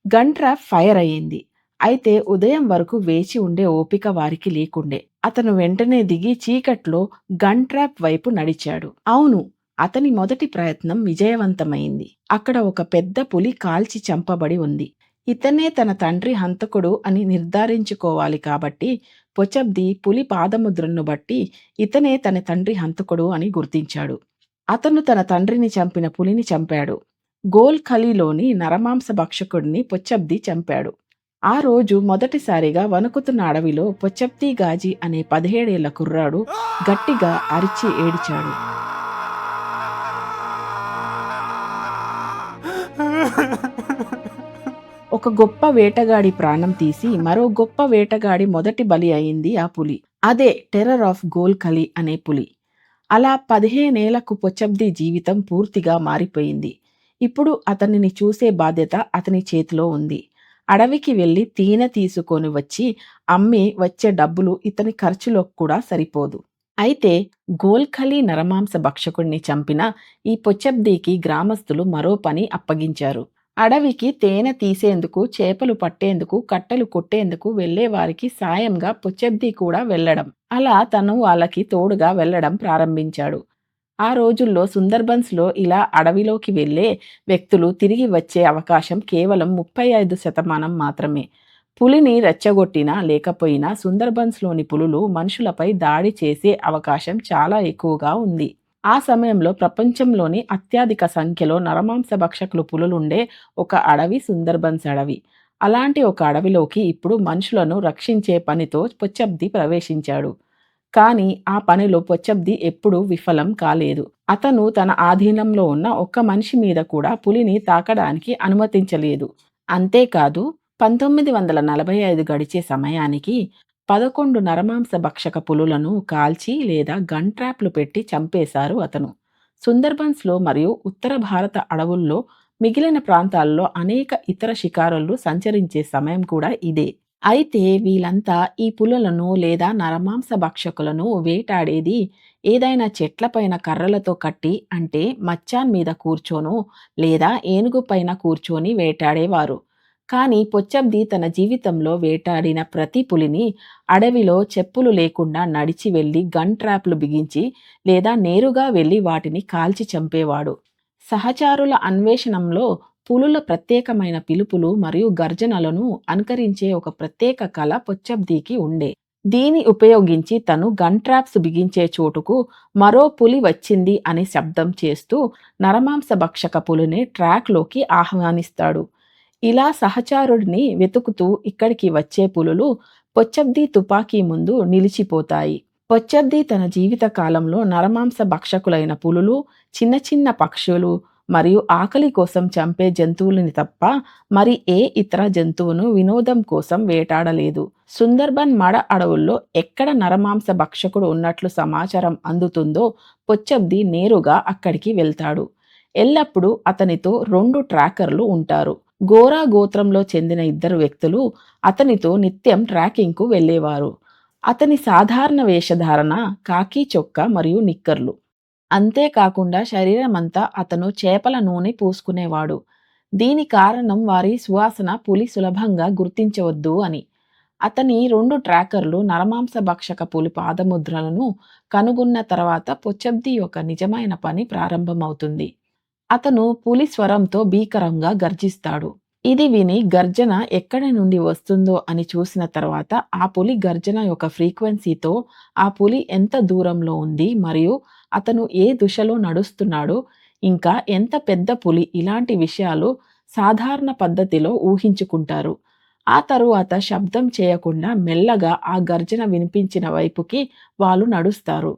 గన్ ట్రాప్ ఫైర్ అయ్యింది. అయితే ఉదయం వరకు వేచి ఉండే ఓపిక వారికి లేకుండే. అతను వెంటనే దిగి చీకట్లో గన్ ట్రాప్ వైపు నడిచాడు. అవును, అతని మొదటి ప్రయత్నం విజయవంతమైంది. అక్కడ ఒక పెద్ద పులి కాల్చి చంపబడి ఉంది. ఇతనే తన తండ్రి హంతకుడు అని నిర్ధారించుకోవాలి కాబట్టి పొచబ్ది పులి పాదముద్రను బట్టి ఇతనే తన తండ్రి హంతకుడు అని గుర్తించాడు. అతను తన తండ్రిని చంపిన పులిని చంపాడు. గోల్ ఖలీలోని నరమాంస భక్షకుడిని పొచ్చబ్ది చంపాడు. ఆ రోజు మొదటిసారిగా వణుకుతున్న అడవిలో పొచ్చబ్ది గాజీ అనే 17 ఏళ్ల కుర్రాడు గట్టిగా అరిచి ఏడిచాడు. ఒక గొప్ప వేటగాడి ప్రాణం తీసి మరో గొప్ప వేటగాడి మొదటి బలి అయింది ఆ పులి. అదే టెర్రర్ ఆఫ్ గోల్ ఖలీ అనే పులి. అలా 15 ఏళ్లకు పొచ్చబ్ది జీవితం పూర్తిగా మారిపోయింది. ఇప్పుడు అతనిని చూసే బాధ్యత అతని చేతిలో ఉంది. అడవికి వెళ్లి తేనె తీసుకొని వచ్చి అమ్మి వచ్చే డబ్బులు ఇతని ఖర్చులోకి కూడా సరిపోదు. అయితే గోల్ ఖలీ నరమాంస భక్షకుడిని చంపిన ఈ పొచ్చబ్దీకి గ్రామస్తులు మరో పని అప్పగించారు. అడవికి తేనె తీసేందుకు, చేపలు పట్టేందుకు, కట్టెలు కొట్టేందుకు వెళ్లే వారికి సాయంగా పొచ్చబ్ది కూడా వెళ్లడం. అలా తను వాళ్ళకి తోడుగా వెళ్లడం ప్రారంభించాడు. ఆ రోజుల్లో సుందర్బన్స్లో ఇలా అడవిలోకి వెళ్లే వ్యక్తులు తిరిగి వచ్చే అవకాశం కేవలం 35% మాత్రమే. పులిని రెచ్చగొట్టినా లేకపోయినా సుందర్బన్స్లోని పులులు మనుషులపై దాడి చేసే అవకాశం చాలా ఎక్కువగా ఉంది. ఆ సమయంలో ప్రపంచంలోని అత్యధిక సంఖ్యలో నరమాంస భక్షకులు పులులుండే ఒక అడవి సుందర్బన్స్ అడవి. అలాంటి ఒక అడవిలోకి ఇప్పుడు మనుషులను రక్షించే పనితో పొచ్చబ్ది ప్రవేశించాడు. కానీ ఆ పనిలో పొచ్చబ్ది ఎప్పుడూ విఫలం కాలేదు. అతను తన ఆధీనంలో ఉన్న ఒక్క మనిషి మీద కూడా పులిని తాకడానికి అనుమతించలేదు. అంతేకాదు 1945 గడిచే సమయానికి 11 నరమాంస భక్షక పులులను కాల్చి లేదా గన్ ట్రాప్లు పెట్టి చంపేశారు అతను. సుందర్బన్స్లో మరియు ఉత్తర భారత అడవుల్లో మిగిలిన ప్రాంతాల్లో అనేక ఇతర షికారులు సంచరించే సమయం కూడా ఇదే. అయితే వీళ్ళంతా ఈ పులులను లేదా నరమాంస భక్షకులను వేటాడేది ఏదైనా చెట్లపైన కర్రలతో కట్టి, అంటే మచ్చాన్ మీద కూర్చోనో లేదా ఏనుగు పైన కూర్చొని వేటాడేవారు. కానీ పొచ్చబ్ది తన జీవితంలో వేటాడిన ప్రతి పులిని అడవిలో చెప్పులు లేకుండా నడిచి వెళ్లి గన్ ట్రాప్లు బిగించి లేదా నేరుగా వెళ్లి వాటిని కాల్చి చంపేవాడు. సహచారుల అన్వేషణంలో పులుల ప్రత్యేకమైన పిలుపులు మరియు గర్జనలను అనుకరించే ఒక ప్రత్యేక కళ పొచ్చబ్దీకి ఉండే. దీని ఉపయోగించి తను గన్ ట్రాప్స్ బిగించే చోటుకు మరో పులి వచ్చింది అని శబ్దం చేస్తూ నరమాంస భక్షక పులిని ట్రాక్లోకి ఆహ్వానిస్తాడు. ఇలా సహచరుడిని వెతుకుతూ ఇక్కడికి వచ్చే పులులు పొచ్చబ్ది తుపాకీ ముందు నిలిచిపోతాయి. పొచ్చబ్ది తన జీవిత కాలంలో నరమాంస భక్షకులైన పులులు, చిన్న చిన్న పక్షులు మరియు ఆకలి కోసం చంపే జంతువులని తప్ప మరి ఏ ఇతర జంతువును వినోదం కోసం వేటాడలేదు. సుందర్బన్ మడ అడవుల్లో ఎక్కడ నరమాంస భక్షకుడు ఉన్నట్లు సమాచారం అందుతుందో పొచ్చబ్ది నేరుగా అక్కడికి వెళ్తాడు. ఎల్లప్పుడూ అతనితో 2 ట్రాకర్లు ఉంటారు. గోరా గోత్రంలో చెందిన 2 వ్యక్తులు అతనితో నిత్యం ట్రాకింగ్కు వెళ్ళేవారు. అతని సాధారణ వేషధారణ కాకి చొక్కా మరియు నిక్కర్లు. అంతేకాకుండా శరీరమంతా అతను చేపల నూనె పూసుకునేవాడు. దీని కారణం వారి సువాసన పులి సులభంగా గుర్తించవద్దు అని. అతని 2 ట్రాకర్లు నరమాంస భక్షక పులి పాదముద్రలను కనుగొన్న తర్వాత పొచ్చబ్ది యొక్క నిజమైన పని ప్రారంభమవుతుంది. అతను పులి స్వరంతో భీకరంగా గర్జిస్తాడు. ఇది విని గర్జన ఎక్కడి నుండి వస్తుందో అని చూసిన తర్వాత ఆ పులి గర్జన యొక్క ఫ్రీక్వెన్సీతో ఆ పులి ఎంత దూరంలో ఉంది మరియు అతను ఏ దిశలో నడుస్తున్నాడో, ఇంకా ఎంత పెద్ద పులి, ఇలాంటి విషయాలు సాధారణ పద్ధతిలో ఊహించుకుంటారు. ఆ తరువాత శబ్దం చేయకుండా మెల్లగా ఆ గర్జన వినిపించిన వైపుకి వాళ్ళు నడుస్తారు.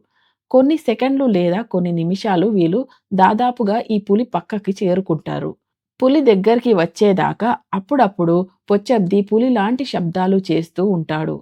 కొన్ని సెకండ్లు లేదా కొన్ని నిమిషాలు వీళ్ళు దాదాపుగా ఈ పులి పక్కకి చేరుకుంటారు. పులి దగ్గరికి వచ్చేదాకా అప్పుడప్పుడు పొచ్చబ్ది పులిలాంటి శబ్దాలు చేస్తూ ఉంటాడు.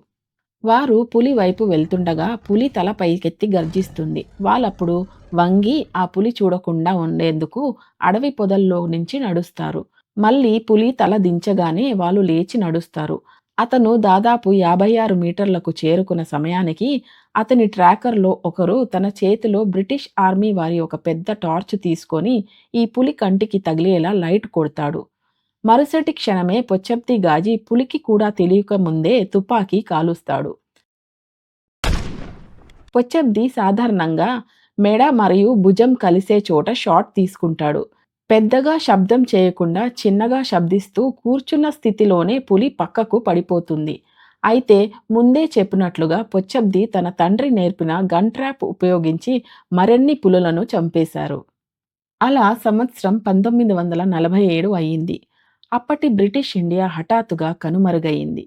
వారు పులి వైపు వెళ్తుండగా పులి తల పైకెత్తి గర్జిస్తుంది. వాళ్ళప్పుడు వంగి ఆ పులి చూడకుండా ఉండేందుకు అడవి పొదల్లో నుంచి నడుస్తారు. మళ్ళీ పులి తల దించగానే వాళ్ళు లేచి నడుస్తారు. అతను దాదాపు 56 మీటర్లకు చేరుకున్న సమయానికి అతని ట్రాకర్లో ఒకరు తన చేతిలో బ్రిటిష్ ఆర్మీ వారి ఒక పెద్ద టార్చ్ తీసుకొని ఈ పులి కంటికి తగిలేలా లైట్ కొడతాడు. మరుసటి క్షణమే పొచ్చబ్ది గాజీ పులికి కూడా తెలియక ముందే తుపాకీ కాలుస్తాడు. పొచ్చబ్ది సాధారణంగా మెడ మరియు భుజం కలిసే చోట షాట్ తీసుకుంటాడు. పెద్దగా శబ్దం చేయకుండా చిన్నగా శబ్దిస్తూ కూర్చున్న స్థితిలోనే పులి పక్కకు పడిపోతుంది. అయితే ముందే చెప్పినట్లుగా పొచ్చబ్ది తన తండ్రి నేర్పిన గన్ ట్రాప్ ఉపయోగించి మరిన్ని పులులను చంపేశారు. అలా సంవత్సరం 1947 అయింది. అప్పటి బ్రిటిష్ ఇండియా హఠాత్తుగా కనుమరుగయింది.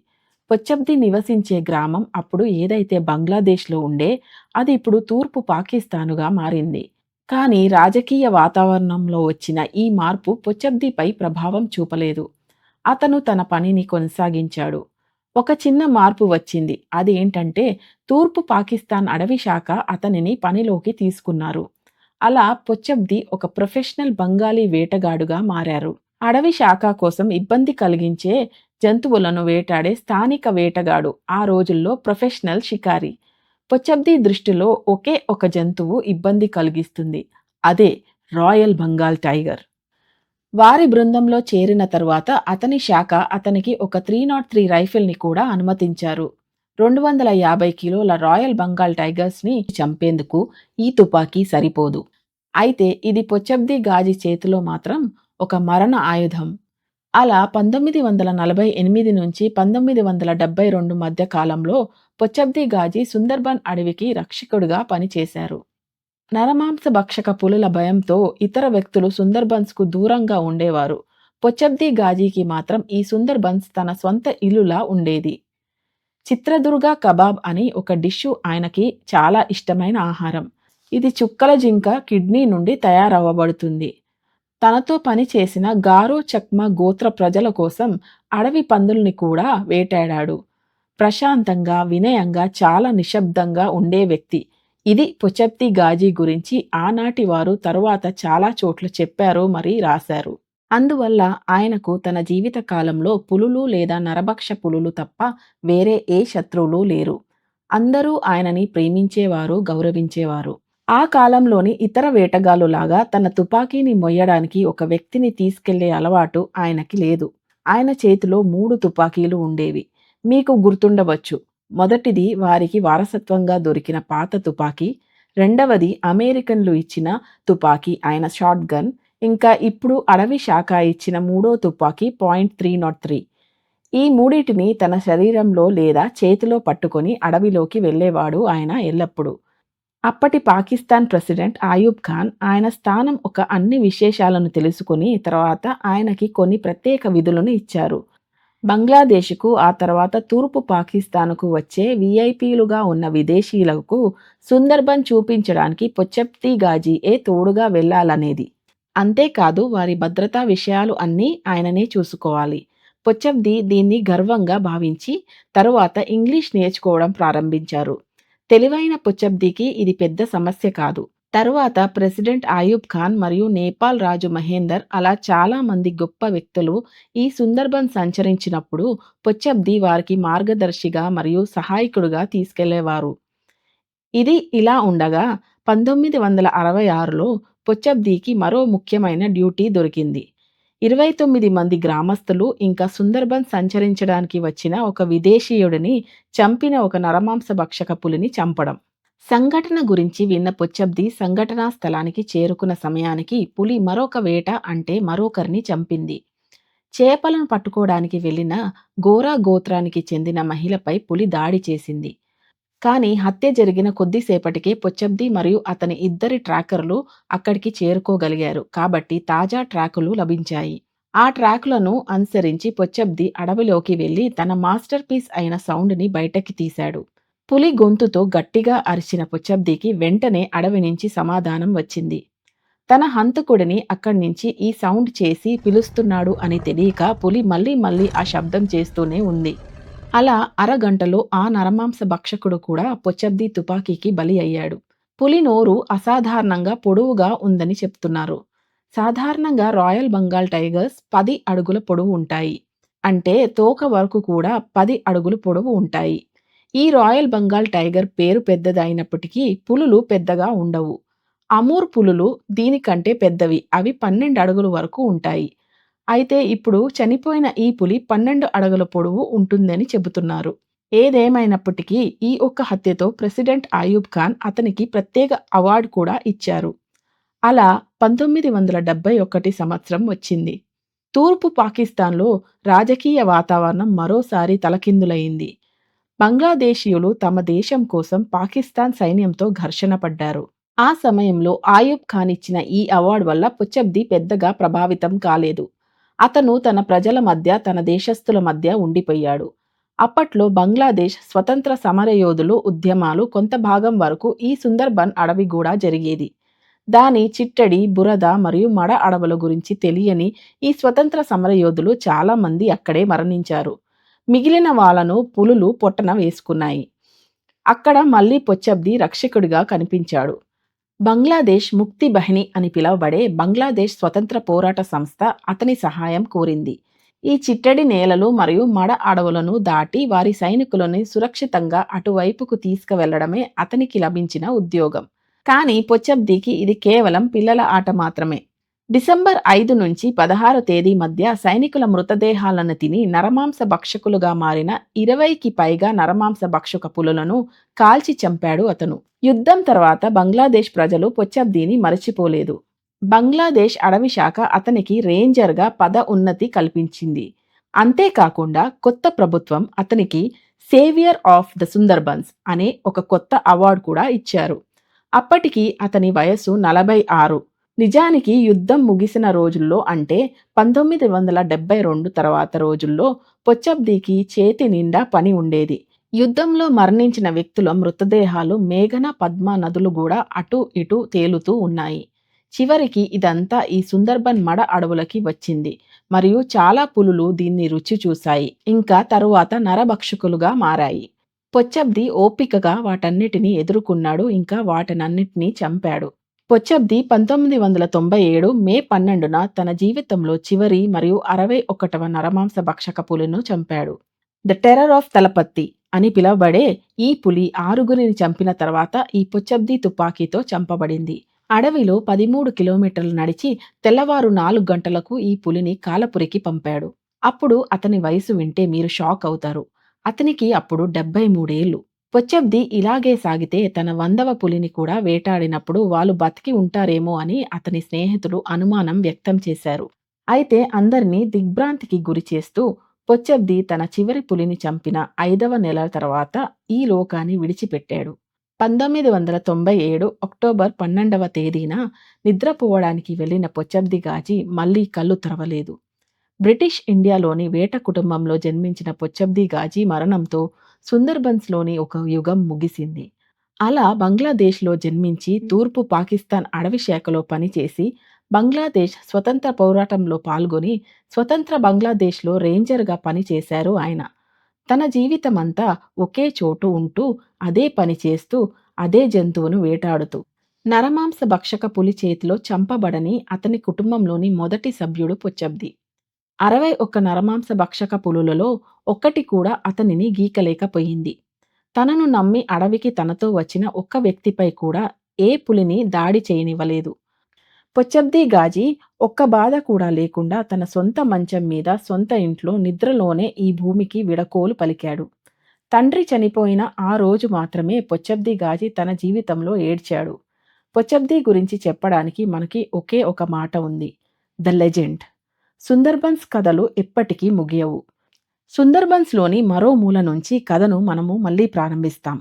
పొచ్చబ్ది నివసించే గ్రామం అప్పుడు ఏదైతే బంగ్లాదేశ్లో ఉండే, అది ఇప్పుడు తూర్పు పాకిస్తానుగా మారింది. కానీ రాజకీయ వాతావరణంలో వచ్చిన ఈ మార్పు పొచ్చబ్దిపై ప్రభావం చూపలేదు. అతను తన పనిని కొనసాగించాడు. ఒక చిన్న మార్పు వచ్చింది. అదేంటంటే తూర్పు పాకిస్తాన్ అడవి శాఖ అతనిని పనిలోకి తీసుకున్నారు. అలా పొచ్చబ్ది ఒక ప్రొఫెషనల్ బంగాలీ వేటగాడుగా మారారు. అడవి శాఖ కోసం ఇబ్బంది కలిగించే జంతువులను వేటాడే స్థానిక వేటగాడు ఆ రోజుల్లో ప్రొఫెషనల్ షికారి. పొచ్చబ్ది దృష్టిలో ఒకే ఒక జంతువు ఇబ్బంది కలిగిస్తుంది. అదే రాయల్ బెంగాల్ టైగర్. వారి బృందంలో చేరిన తరువాత అతని శాఖ అతనికి ఒక 303 రైఫిల్ని కూడా అనుమతించారు. 250 కిలోల రాయల్ బెంగాల్ టైగర్స్ని చంపేందుకు ఈ తుపాకీ సరిపోదు. అయితే ఇది పొచ్చబ్ది గాజీ చేతిలో మాత్రం ఒక మరణ ఆయుధం. అలా 1948 నుంచి 1972 మధ్య కాలంలో పొచ్చబ్ది గాజీ సుందర్బన్ అడవికి రక్షకుడిగా పనిచేశారు. నరమాంస భక్షక పులుల భయంతో ఇతర వ్యక్తులు సుందర్బన్స్కు దూరంగా ఉండేవారు. పొచ్చబ్ది గాజీకి మాత్రం ఈ సుందర్బన్స్ తన సొంత ఇల్లులా ఉండేది. చిత్రదుర్గ కబాబ్ అని ఒక డిష్ ఆయనకి చాలా ఇష్టమైన ఆహారం. ఇది చుక్కల జింక కిడ్నీ నుండి తయారవ్వబడుతుంది. తనతో పని చేసిన గారో చక్మా గోత్ర ప్రజల కోసం అడవి పందుల్ని కూడా వేటాడాడు. ప్రశాంతంగా, వినయంగా, చాలా నిశ్శబ్దంగా ఉండే వ్యక్తి. ఇది పొచ్చబ్ది గాజీ గురించి ఆనాటి వారు తరువాత చాలా చోట్ల చెప్పారు, మరి రాశారు. అందువల్ల ఆయనకు తన జీవిత కాలంలో పులులు లేదా నరభక్ష పులులు తప్ప వేరే ఏ శత్రువులు లేరు. అందరూ ఆయనని ప్రేమించేవారు, గౌరవించేవారు. ఆ కాలంలోని ఇతర వేటగాళ్ళులాగా తన తుపాకీని మొయ్యడానికి ఒక వ్యక్తిని తీసుకెళ్లే అలవాటు ఆయనకి లేదు. ఆయన చేతిలో 3 తుపాకీలు ఉండేవి. మీకు గుర్తుండవచ్చు. మొదటిది వారికి వారసత్వంగా దొరికిన పాత తుపాకీ, రెండవది అమెరికన్లు ఇచ్చిన తుపాకీ ఆయన షాట్ గన్, ఇంకా ఇప్పుడు అడవి శాఖ ఇచ్చిన మూడో తుపాకీ .303. ఈ మూడిటిని తన శరీరంలో లేదా చేతిలో పట్టుకొని అడవిలోకి వెళ్ళేవాడు ఆయన ఎల్లప్పుడూ. అప్పటి పాకిస్తాన్ ప్రెసిడెంట్ అయూబ్ ఖాన్ ఆయన స్థానం ఒక అన్ని విశేషాలను తెలుసుకుని తర్వాత ఆయనకి కొన్ని ప్రత్యేక విధులను ఇచ్చారు. బంగ్లాదేశ్కు ఆ తర్వాత తూర్పు పాకిస్తాన్కు వచ్చే వీఐపీలుగా ఉన్న విదేశీయులకు సుందర్బన్ చూపించడానికి పొచ్చప్తి గాజీయే తోడుగా వెళ్లాలనేది. అంతేకాదు వారి భద్రతా విషయాలు అన్నీ ఆయననే చూసుకోవాలి. పొచ్చబ్ది దీన్ని గర్వంగా భావించి తరువాత ఇంగ్లీష్ నేర్చుకోవడం ప్రారంభించారు. తెలివైన పొచ్చబ్దికి ఇది పెద్ద సమస్య కాదు. తరువాత ప్రెసిడెంట్ అయూబ్ ఖాన్ మరియు నేపాల్ రాజు మహేందర్ అలా చాలా మంది గొప్ప వ్యక్తులు ఈ సుందర్బన్ సంచరించినప్పుడు పొచ్చబ్ది వారికి మార్గదర్శిగా మరియు సహాయకుడుగా తీసుకెళ్లేవారు. ఇది ఇలా ఉండగా 1966లో పొచ్చబ్దికి మరో ముఖ్యమైన డ్యూటీ దొరికింది. 29 మంది గ్రామస్తులు ఇంకా సుందర్బన్ సంచరించడానికి వచ్చిన ఒక విదేశీయుడిని చంపిన ఒక నరమాంస భక్షక పులిని చంపడం. సంఘటన గురించి విన్న పొచ్చబ్ది సంఘటనా స్థలానికి చేరుకున్న సమయానికి పులి మరొక వేట అంటే మరొకరిని చంపింది. చేపలను పట్టుకోవడానికి వెళ్లిన గోరా గోత్రానికి చెందిన మహిళపై పులి దాడి చేసింది. కానీ హత్య జరిగిన కొద్దిసేపటికే పొచ్చబ్ది మరియు అతని ఇద్దరి ట్రాకర్లు అక్కడికి చేరుకోగలిగారు. కాబట్టి తాజా ట్రాకులు లభించాయి. ఆ ట్రాకులను అనుసరించి పొచ్చబ్ది అడవిలోకి వెళ్లి తన మాస్టర్ పీస్ అయిన సౌండ్ని బయటకి తీశాడు. పులి గొంతుతో గట్టిగా అరిచిన పొచ్చబ్దికి వెంటనే అడవి నుంచి సమాధానం వచ్చింది. తన హంతకుడిని అక్కడి నుంచి ఈ సౌండ్ చేసి పిలుస్తున్నాడు అని తెలియక పులి మళ్ళీ మళ్ళీ ఆ శబ్దం చేస్తూనే ఉంది. అలా అరగంటలో ఆ నరమాంస భక్షకుడు కూడా పొచ్చబ్ది తుపాకీకి బలి అయ్యాడు. పులి నోరు అసాధారణంగా పొడవుగా ఉందని చెప్తున్నారు. సాధారణంగా రాయల్ బెంగాల్ టైగర్స్ 10 అడుగుల పొడవు ఉంటాయి. అంటే తోక వరకు కూడా 10 అడుగులు పొడవు ఉంటాయి. ఈ రాయల్ బెంగాల్ టైగర్ పేరు పెద్దదైనప్పటికీ పులులు పెద్దగా ఉండవు. అమూర్ పులులు దీనికంటే పెద్దవి. అవి 12 అడుగుల వరకు ఉంటాయి. అయితే ఇప్పుడు చనిపోయిన ఈ పులి 12 అడుగుల పొడవు ఉంటుందని చెబుతున్నారు. ఏదేమైనప్పటికీ ఈ ఒక్క హత్యతో ప్రెసిడెంట్ అయూబ్ ఖాన్ అతనికి ప్రత్యేక అవార్డు కూడా ఇచ్చారు. అలా 1971 సంవత్సరం వచ్చింది. తూర్పు పాకిస్తాన్లో రాజకీయ వాతావరణం మరోసారి తలకిందులయింది. బంగ్లాదేశీయులు తమ దేశం కోసం పాకిస్తాన్ సైన్యంతో ఘర్షణ పడ్డారు. ఆ సమయంలో అయూబ్ ఖాన్ ఇచ్చిన ఈ అవార్డు వల్ల పొచ్చబ్ది పెద్దగా ప్రభావితం కాలేదు. అతను తన ప్రజల మధ్య తన దేశస్థుల మధ్య ఉండిపోయాడు. అప్పట్లో బంగ్లాదేశ్ స్వతంత్ర సమరయోధులు ఉద్యమాలు కొంత భాగం వరకు ఈ సుందర్బన్ అడవి కూడా జరిగేది. దాని చిట్టడి, బురద మరియు మడ అడవుల గురించి తెలియని ఈ స్వతంత్ర సమరయోధులు చాలా మంది అక్కడే మరణించారు. మిగిలిన వాళ్ళను పులులు పొట్టన వేసుకున్నాయి. అక్కడ మళ్ళీ పొచ్చబ్ది రక్షకుడిగా కనిపించాడు. బంగ్లాదేశ్ ముక్తి బహిని అని పిలువబడే బంగ్లాదేశ్ స్వతంత్ర పోరాట సంస్థ అతని సహాయం కోరింది. ఈ చిట్టడి నేలలు మరియు మడ అడవులను దాటి వారి సైనికులను సురక్షితంగా అటువైపుకు తీసుకువెళ్లడమే అతనికి లభించిన ఉద్యోగం. కానీ పొచ్చబ్దికి ఇది కేవలం పిల్లల ఆట మాత్రమే. డిసెంబర్ 5 నుంచి 16 తేదీ మధ్య సైనికుల మృతదేహాలను తిని నరమాంస భక్షకులుగా మారిన 20కి పైగా నరమాంస భక్షక పులులను కాల్చి చంపాడు అతను. యుద్ధం తర్వాత బంగ్లాదేశ్ ప్రజలు పొచ్చబ్దిని మరచిపోలేదు. బంగ్లాదేశ్ అడవి శాఖ అతనికి రేంజర్గా ఉన్నతి కల్పించింది. అంతేకాకుండా కొత్త ప్రభుత్వం అతనికి సేవియర్ ఆఫ్ ద సుందర్బన్స్ అనే ఒక కొత్త అవార్డు కూడా ఇచ్చారు. అప్పటికి అతని వయసు 46. నిజానికి యుద్ధం ముగిసిన రోజుల్లో అంటే 1972 తర్వాత రోజుల్లో పొచ్చబ్దికి చేతి నిండా పని ఉండేది. యుద్ధంలో మరణించిన వ్యక్తుల మృతదేహాలు మేఘన, పద్మ నదులు కూడా అటూ ఇటూ తేలుతూ ఉన్నాయి. చివరికి ఇదంతా ఈ సుందర్బన్ మడ అడవులకి వచ్చింది మరియు చాలా పులులు దీన్ని రుచి చూశాయి. ఇంకా తరువాత నరభక్షకులుగా మారాయి. పొచ్చబ్ది ఓపికగా వాటన్నిటినీ ఎదుర్కొన్నాడు. ఇంకా వాటనన్నిటినీ చంపాడు. పొచ్చబ్ది 1997 మే 12న తన జీవితంలో చివరి మరియు 61వ నరమాంస భక్షక పులిను చంపాడు. ద టెర్రర్ ఆఫ్ తలపత్తి అని పిలువబడే ఈ పులి 6గురిని చంపిన తర్వాత ఈ పొచ్చబ్ది తుపాకీతో చంపబడింది. అడవిలో 13 కిలోమీటర్లు నడిచి తెల్లవారు 4 గంటలకు ఈ పులిని కాలపురికి పంపాడు. అప్పుడు అతని వయసు వింటే మీరు షాక్ అవుతారు. అతనికి అప్పుడు 73 ఏళ్లు. పొచ్చబ్ది ఇలాగే సాగితే తన 100వ పులిని కూడా వేటాడినప్పుడు వాళ్ళు బతికి ఉంటారేమో అని అతని స్నేహితులు అనుమానం వ్యక్తం చేశారు. అయితే అందరినీ దిగ్భ్రాంతికి గురి చేస్తూ పొచ్చబ్ది తన చివరి పులిని చంపిన 5వ నెల తర్వాత ఈ లోకాన్ని విడిచిపెట్టాడు. 1997 అక్టోబర్ 12వ తేదీన నిద్రపోవడానికి వెళ్లిన పొచ్చబ్ది గాజీ మళ్లీ కళ్ళు తెరవలేదు. బ్రిటిష్ ఇండియాలోని వేట కుటుంబంలో జన్మించిన పొచ్చబ్ది గాజీ మరణంతో సుందర్బన్స్లోని ఒక యుగం ముగిసింది. అలా బంగ్లాదేశ్లో జన్మించి తూర్పు పాకిస్తాన్ అడవి శాఖలో పనిచేసి బంగ్లాదేశ్ స్వతంత్ర పోరాటంలో పాల్గొని స్వతంత్ర బంగ్లాదేశ్లో రేంజర్గా పనిచేశారు ఆయన. తన జీవితమంతా ఒకే చోటు ఉంటూ అదే పని చేస్తూ అదే జంతువును వేటాడుతూ నరమాంస భక్షక పులి చేతిలో చంపబడని అతని కుటుంబంలోని మొదటి సభ్యుడు పొచ్చబ్ది. 61 నరమాంస భక్షక పులులలో ఒక్కటి కూడా అతనిని గీకలేకపోయింది. తనను నమ్మి అడవికి తనతో వచ్చిన ఒక్క వ్యక్తిపై కూడా ఏ పులిని దాడి చేయనివ్వలేదు. పొచ్చబ్ది గాజీ ఒక్క బాధ కూడా లేకుండా తన సొంత మంచం మీద సొంత ఇంట్లో నిద్రలోనే ఈ భూమికి విడకోలు పలికాడు. తండ్రి చనిపోయిన ఆ రోజు మాత్రమే పొచ్చబ్ది గాజీ తన జీవితంలో ఏడ్చాడు. పొచ్చబ్ది గురించి చెప్పడానికి మనకి ఒకే ఒక మాట ఉంది: ద లెజెండ్. సుందర్బన్స్ కథలు ఎప్పటికీ ముగియవు. సుందర్బన్స్లోని మరో మూల నుంచి కథను మనము మళ్ళీ ప్రారంభిస్తాం.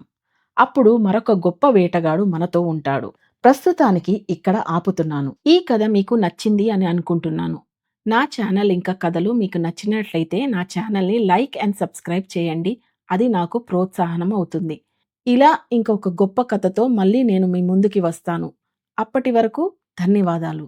అప్పుడు మరొక గొప్ప వేటగాడు మనతో ఉంటాడు. ప్రస్తుతానికి ఇక్కడ ఆపుతున్నాను. ఈ కథ మీకు నచ్చింది అని అనుకుంటున్నాను. నా ఛానల్ ఇంకా కథలు మీకు నచ్చినట్లయితే నా ఛానల్ని లైక్ అండ్ సబ్స్క్రైబ్ చేయండి. అది నాకు ప్రోత్సాహనం అవుతుంది. ఇలా ఇంకొక గొప్ప కథతో మళ్ళీ నేను మీ ముందుకి వస్తాను. అప్పటి వరకు ధన్యవాదాలు.